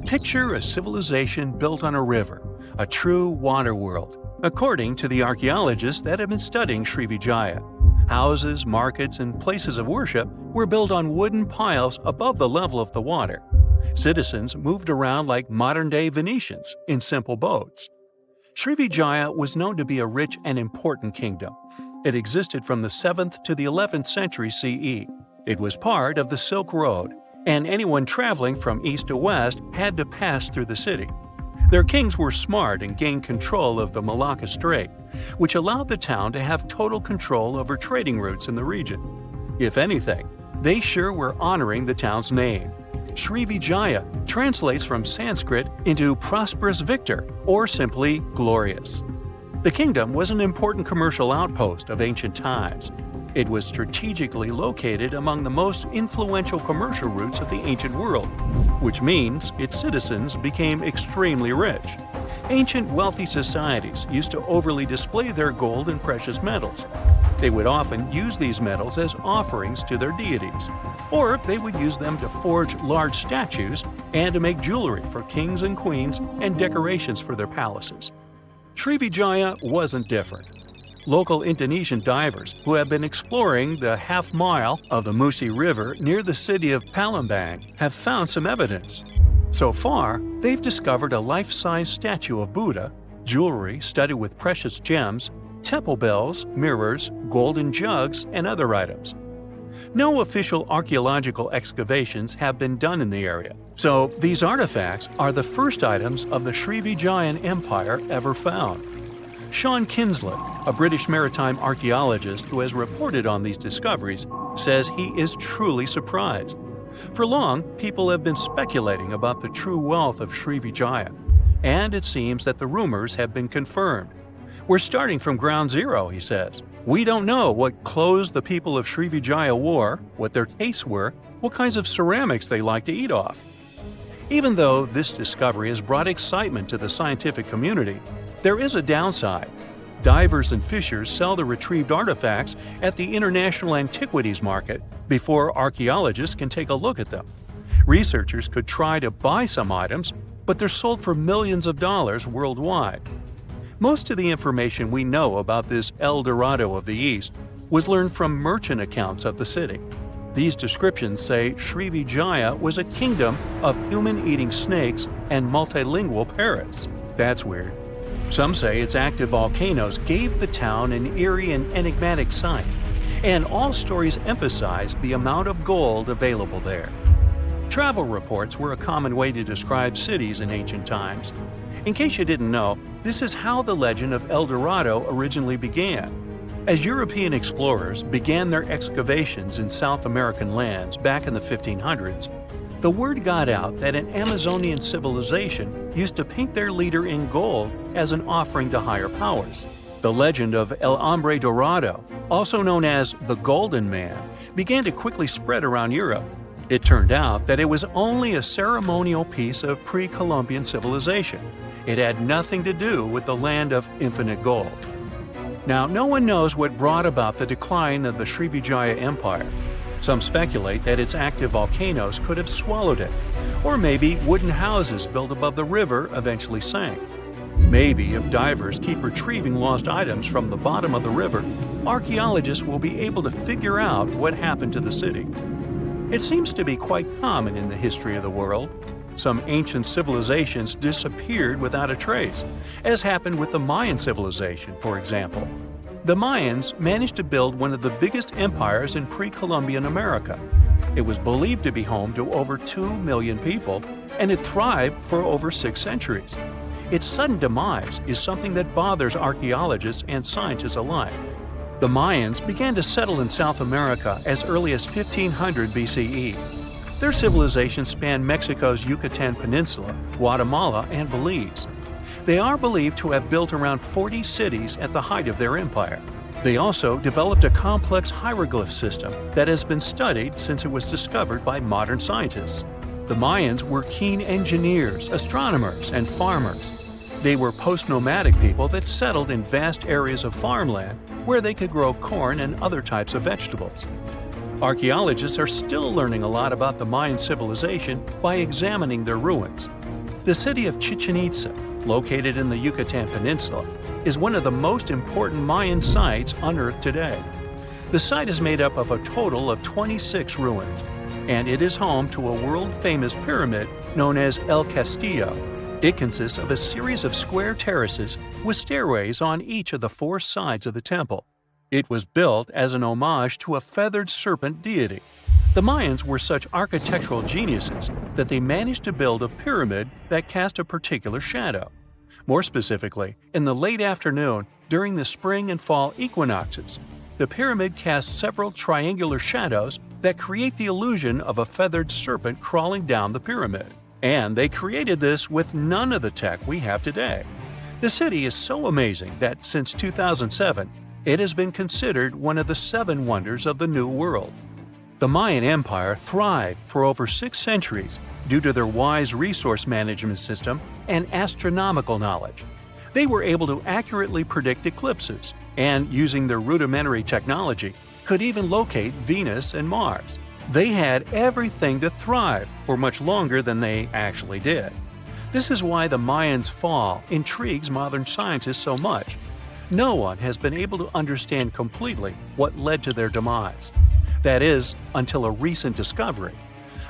Picture a civilization built on a river, a true water world, according to the archaeologists that have been studying Srivijaya. Houses, markets, and places of worship were built on wooden piles above the level of the water. Citizens moved around like modern-day Venetians in simple boats. Srivijaya was known to be a rich and important kingdom. It existed from the 7th to the 11th century CE. It was part of the Silk Road, and anyone traveling from east to west had to pass through the city. Their kings were smart and gained control of the Malacca Strait, which allowed the town to have total control over trading routes in the region. If anything, they sure were honoring the town's name. Srivijaya translates from Sanskrit into prosperous victor, or simply glorious. The kingdom was an important commercial outpost of ancient times. It was strategically located among the most influential commercial routes of the ancient world, which means its citizens became extremely rich. Ancient wealthy societies used to overly display their gold and precious metals. They would often use these metals as offerings to their deities, or they would use them to forge large statues and to make jewelry for kings and queens and decorations for their palaces. Srivijaya wasn't different. Local Indonesian divers who have been exploring the half-mile of the Musi River near the city of Palembang have found some evidence. So far, they've discovered a life-size statue of Buddha, jewelry studded with precious gems, temple bells, mirrors, golden jugs, and other items. No official archaeological excavations have been done in the area, so these artifacts are the first items of the Srivijaya Empire ever found. Sean Kinslett, a British maritime archaeologist who has reported on these discoveries, says he is truly surprised. For long, people have been speculating about the true wealth of Srivijaya, and it seems that the rumors have been confirmed. We're starting from ground zero, he says. We don't know what clothes the people of Srivijaya wore, what their tastes were, what kinds of ceramics they like to eat off. Even though this discovery has brought excitement to the scientific community, there is a downside. Divers and fishers sell the retrieved artifacts at the International Antiquities Market before archaeologists can take a look at them. Researchers could try to buy some items, but they're sold for millions of dollars worldwide. Most of the information we know about this El Dorado of the East was learned from merchant accounts of the city. These descriptions say Srivijaya was a kingdom of human-eating snakes and multilingual parrots. That's weird. Some say its active volcanoes gave the town an eerie and enigmatic sight, and all stories emphasize the amount of gold available there. Travel reports were a common way to describe cities in ancient times. In case you didn't know, this is how the legend of El Dorado originally began. As European explorers began their excavations in South American lands back in the 1500s, the word got out that an Amazonian civilization used to paint their leader in gold as an offering to higher powers. The legend of El Hombre Dorado, also known as the Golden Man, began to quickly spread around Europe. It turned out that it was only a ceremonial piece of pre-Columbian civilization. It had nothing to do with the land of infinite gold. Now, no one knows what brought about the decline of the Srivijaya Empire. Some speculate that its active volcanoes could have swallowed it, or maybe wooden houses built above the river eventually sank. Maybe if divers keep retrieving lost items from the bottom of the river, archaeologists will be able to figure out what happened to the city. It seems to be quite common in the history of the world. Some ancient civilizations disappeared without a trace, as happened with the Mayan civilization, for example. The Mayans managed to build one of the biggest empires in pre-Columbian America. It was believed to be home to over 2 million people, and it thrived for over 6 centuries. Its sudden demise is something that bothers archaeologists and scientists alike. The Mayans began to settle in South America as early as 1500 BCE. Their civilization spanned Mexico's Yucatan Peninsula, Guatemala, and Belize. They are believed to have built around 40 cities at the height of their empire. They also developed a complex hieroglyph system that has been studied since it was discovered by modern scientists. The Mayans were keen engineers, astronomers, and farmers. They were post-nomadic people that settled in vast areas of farmland where they could grow corn and other types of vegetables. Archaeologists are still learning a lot about the Mayan civilization by examining their ruins. The city of Chichen Itza, located in the Yucatan Peninsula, is one of the most important Mayan sites unearthed today. The site is made up of a total of 26 ruins, and it is home to a world-famous pyramid known as El Castillo. It consists of a series of square terraces with stairways on each of the 4 sides of the temple. It was built as an homage to a feathered serpent deity. The Mayans were such architectural geniuses that they managed to build a pyramid that cast a particular shadow. More specifically, in the late afternoon during the spring and fall equinoxes, the pyramid casts several triangular shadows that create the illusion of a feathered serpent crawling down the pyramid. And they created this with none of the tech we have today. The city is so amazing that since 2007, it has been considered one of the 7 wonders of the New World. The Mayan Empire thrived for over 6 centuries due to their wise resource management system and astronomical knowledge. They were able to accurately predict eclipses and, using their rudimentary technology, could even locate Venus and Mars. They had everything to thrive for much longer than they actually did. This is why the Mayans' fall intrigues modern scientists so much. No one has been able to understand completely what led to their demise. That is, until a recent discovery.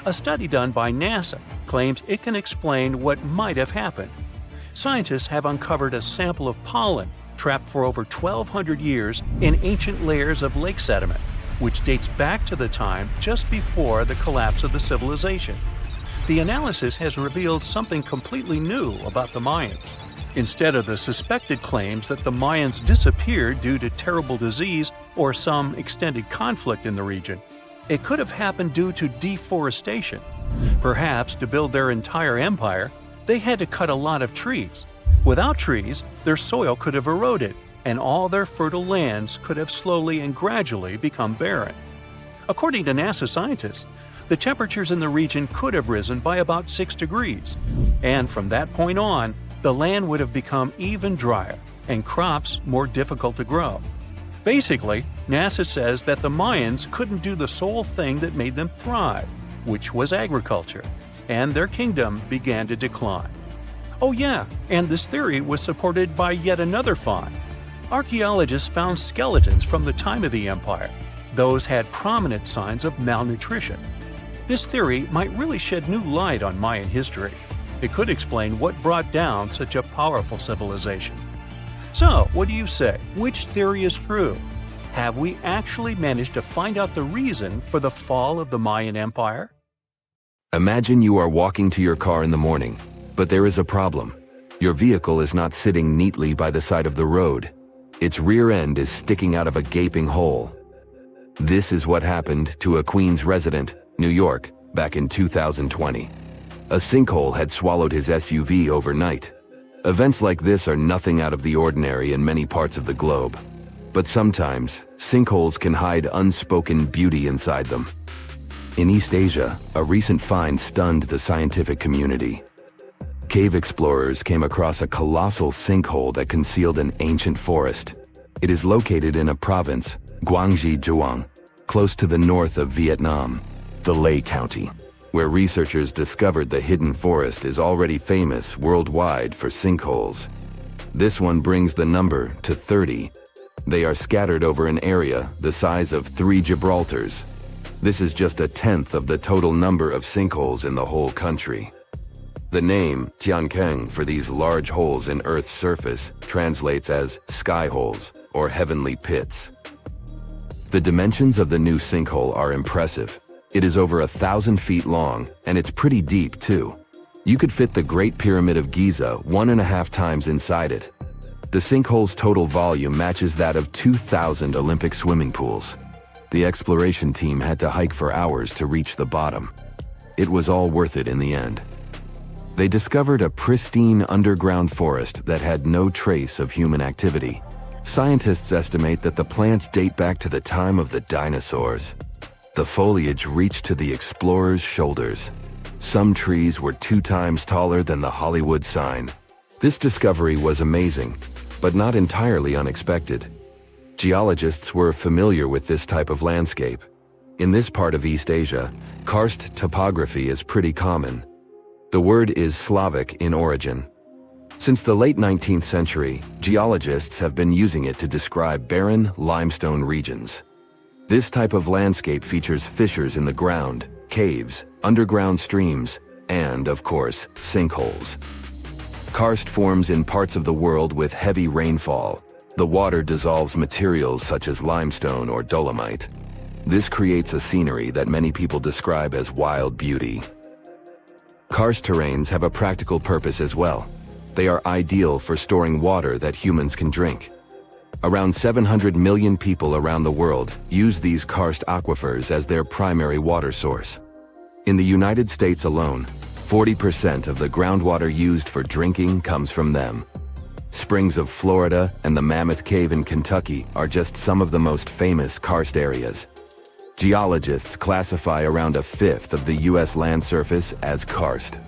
A study done by NASA claims it can explain what might have happened. Scientists have uncovered a sample of pollen trapped for over 1,200 years in ancient layers of lake sediment, which dates back to the time just before the collapse of the civilization. The analysis has revealed something completely new about the Mayans. Instead of the suspected claims that the Mayans disappeared due to terrible disease or some extended conflict in the region, it could have happened due to deforestation. Perhaps to build their entire empire, they had to cut a lot of trees. Without trees, their soil could have eroded, and all their fertile lands could have slowly and gradually become barren. According to NASA scientists, the temperatures in the region could have risen by about 6 degrees, and from that point on, the land would have become even drier and crops more difficult to grow. Basically, NASA says that the Mayans couldn't do the sole thing that made them thrive, which was agriculture, and their kingdom began to decline. Oh yeah, and this theory was supported by yet another find. Archaeologists found skeletons from the time of the empire. Those had prominent signs of malnutrition. This theory might really shed new light on Mayan history. It could explain what brought down such a powerful civilization. So, what do you say? Which theory is true? Have we actually managed to find out the reason for the fall of the Mayan Empire? Imagine you are walking to your car in the morning, but there is a problem. Your vehicle is not sitting neatly by the side of the road. Its rear end is sticking out of a gaping hole. This is what happened to a Queens resident, New York, back in 2020. A sinkhole had swallowed his SUV overnight. Events like this are nothing out of the ordinary in many parts of the globe. But sometimes, sinkholes can hide unspoken beauty inside them. In East Asia, a recent find stunned the scientific community. Cave explorers came across a colossal sinkhole that concealed an ancient forest. It is located in a province, Guangxi Zhuang, close to the north of Vietnam, the Lê County, where researchers discovered the hidden forest is already famous worldwide for sinkholes. This one brings the number to 30. They are scattered over an area the size of 3 Gibraltars. This is just a tenth of the total number of sinkholes in the whole country. The name Tiankeng for these large holes in Earth's surface translates as sky holes or heavenly pits. The dimensions of the new sinkhole are impressive. It is over 1,000 feet long, and it's pretty deep too. You could fit the Great Pyramid of Giza 1.5 times inside it. The sinkhole's total volume matches that of 2,000 Olympic swimming pools. The exploration team had to hike for hours to reach the bottom. It was all worth it in the end. They discovered a pristine underground forest that had no trace of human activity. Scientists estimate that the plants date back to the time of the dinosaurs. The foliage reached to the explorers' shoulders. Some trees were 2 times taller than the Hollywood sign. This discovery was amazing, but not entirely unexpected. Geologists were familiar with this type of landscape. In this part of East Asia, karst topography is pretty common. The word is Slavic in origin. Since the late 19th century, geologists have been using it to describe barren limestone regions. This type of landscape features fissures in the ground, caves, underground streams, and, of course, sinkholes. Karst forms in parts of the world with heavy rainfall. The water dissolves materials such as limestone or dolomite. This creates a scenery that many people describe as wild beauty. Karst terrains have a practical purpose as well. They are ideal for storing water that humans can drink. Around 700 million people around the world use these karst aquifers as their primary water source. In the United States alone, 40% of the groundwater used for drinking comes from them. Springs of Florida and the Mammoth Cave in Kentucky are just some of the most famous karst areas. Geologists classify around 1/5 of the U.S. land surface as karst.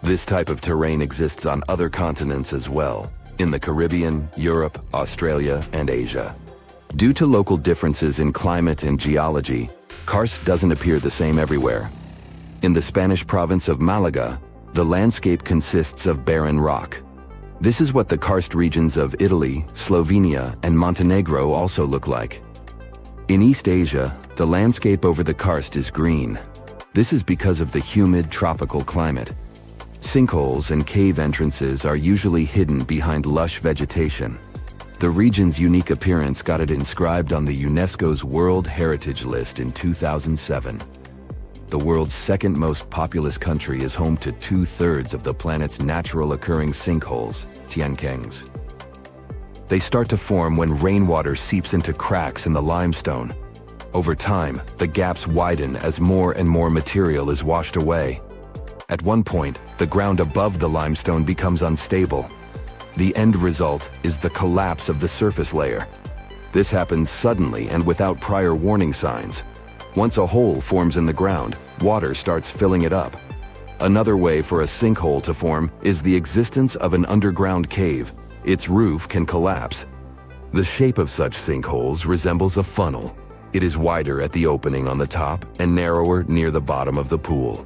This type of terrain exists on other continents as well, in the Caribbean, Europe, Australia, and Asia. Due to local differences in climate and geology, karst doesn't appear the same everywhere. In the Spanish province of Malaga, the landscape consists of barren rock. This is what the karst regions of Italy, Slovenia, and Montenegro also look like. In East Asia, the landscape over the karst is green. This is because of the humid tropical climate. Sinkholes and cave entrances are usually hidden behind lush vegetation. The region's unique appearance got it inscribed on the UNESCO's World Heritage List in 2007. The world's second most populous country is home to 2/3 of the planet's natural occurring sinkholes, tiankengs. They start to form when rainwater seeps into cracks in the limestone. Over time, the gaps widen as more and more material is washed away. At one point, the ground above the limestone becomes unstable. The end result is the collapse of the surface layer. This happens suddenly and without prior warning signs. Once a hole forms in the ground, water starts filling it up. Another way for a sinkhole to form is the existence of an underground cave. Its roof can collapse. The shape of such sinkholes resembles a funnel. It is wider at the opening on the top and narrower near the bottom of the pool.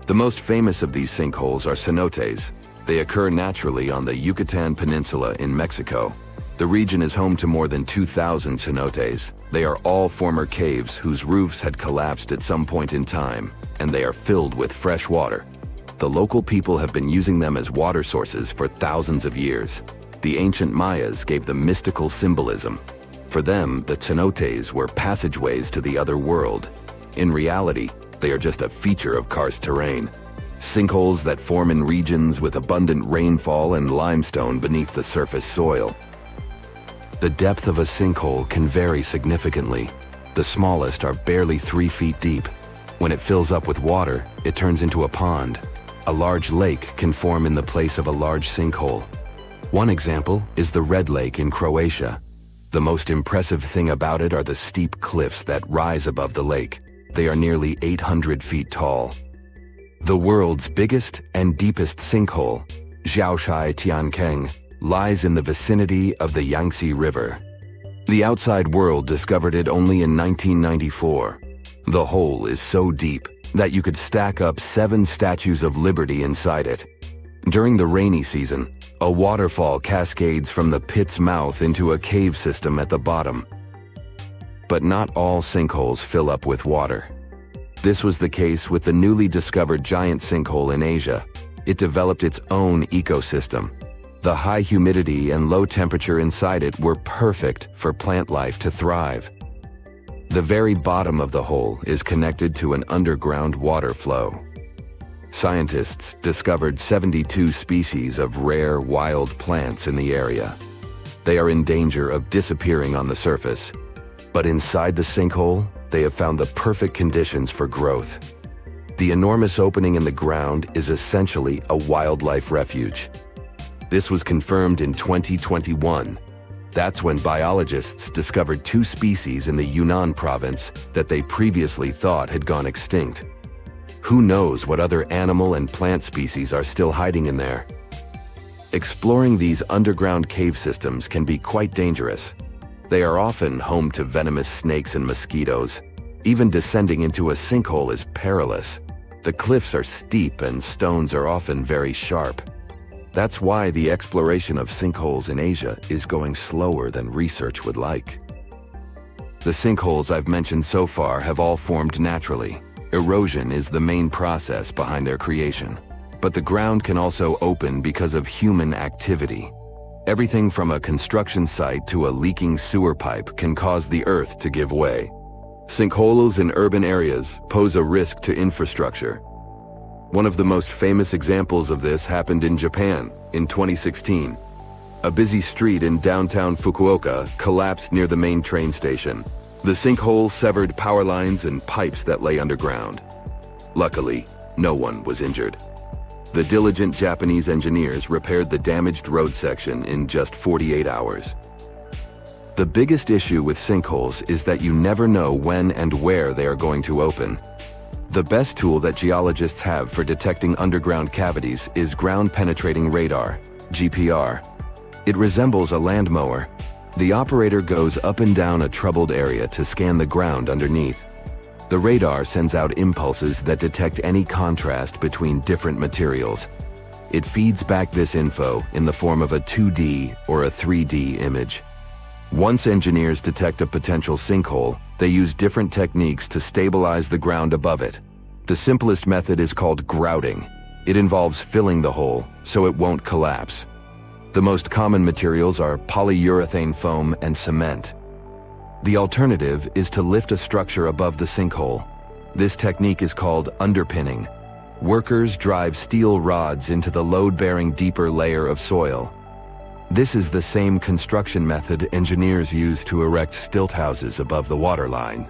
The most famous of these sinkholes are cenotes. They occur naturally on the Yucatan Peninsula in Mexico. The region is home to more than 2,000 cenotes. They are all former caves whose roofs had collapsed at some point in time, and they are filled with fresh water. The local people have been using them as water sources for thousands of years. The ancient Mayas gave them mystical symbolism. For them, the cenotes were passageways to the other world. In reality, they are just a feature of karst terrain. Sinkholes that form in regions with abundant rainfall and limestone beneath the surface soil. The depth of a sinkhole can vary significantly. The smallest are barely 3 feet deep. When it fills up with water, it turns into a pond. A large lake can form in the place of a large sinkhole. One example is the Red Lake in Croatia. The most impressive thing about it are the steep cliffs that rise above the lake. They are nearly 800 feet tall. The world's biggest and deepest sinkhole, Zhaoshai Tiankeng, lies in the vicinity of the Yangtze River. The outside world discovered it only in 1994. The hole is so deep that you could stack up 7 statues of liberty inside it. During the rainy season, a waterfall cascades from the pit's mouth into a cave system at the bottom. But not all sinkholes fill up with water. This was the case with the newly discovered giant sinkhole in Asia. It developed its own ecosystem. The high humidity and low temperature inside it were perfect for plant life to thrive. The very bottom of the hole is connected to an underground water flow. Scientists discovered 72 species of rare wild plants in the area. They are in danger of disappearing on the surface. But inside the sinkhole, they have found the perfect conditions for growth. The enormous opening in the ground is essentially a wildlife refuge. This was confirmed in 2021. That's when biologists discovered 2 species in the Yunnan province that they previously thought had gone extinct. Who knows what other animal and plant species are still hiding in there? Exploring these underground cave systems can be quite dangerous. They are often home to venomous snakes and mosquitoes. Even descending into a sinkhole is perilous. The cliffs are steep and stones are often very sharp. That's why the exploration of sinkholes in Asia is going slower than research would like. The sinkholes I've mentioned so far have all formed naturally. Erosion is the main process behind their creation. But the ground can also open because of human activity. Everything from a construction site to a leaking sewer pipe can cause the earth to give way. Sinkholes in urban areas pose a risk to infrastructure. One of the most famous examples of this happened in Japan in 2016. A busy street in downtown Fukuoka collapsed near the main train station. The sinkhole severed power lines and pipes that lay underground. Luckily, no one was injured. The diligent Japanese engineers repaired the damaged road section in just 48 hours. The biggest issue with sinkholes is that you never know when and where they are going to open. The best tool that geologists have for detecting underground cavities is ground-penetrating radar, GPR. It resembles a land mower. The operator goes up and down a troubled area to scan the ground underneath. The radar sends out impulses that detect any contrast between different materials. It feeds back this info in the form of a 2D or a 3D image. Once engineers detect a potential sinkhole, they use different techniques to stabilize the ground above it. The simplest method is called grouting. It involves filling the hole so it won't collapse. The most common materials are polyurethane foam and cement. The alternative is to lift a structure above the sinkhole. This technique is called underpinning. Workers drive steel rods into the load-bearing deeper layer of soil. This is the same construction method engineers use to erect stilt houses above the waterline.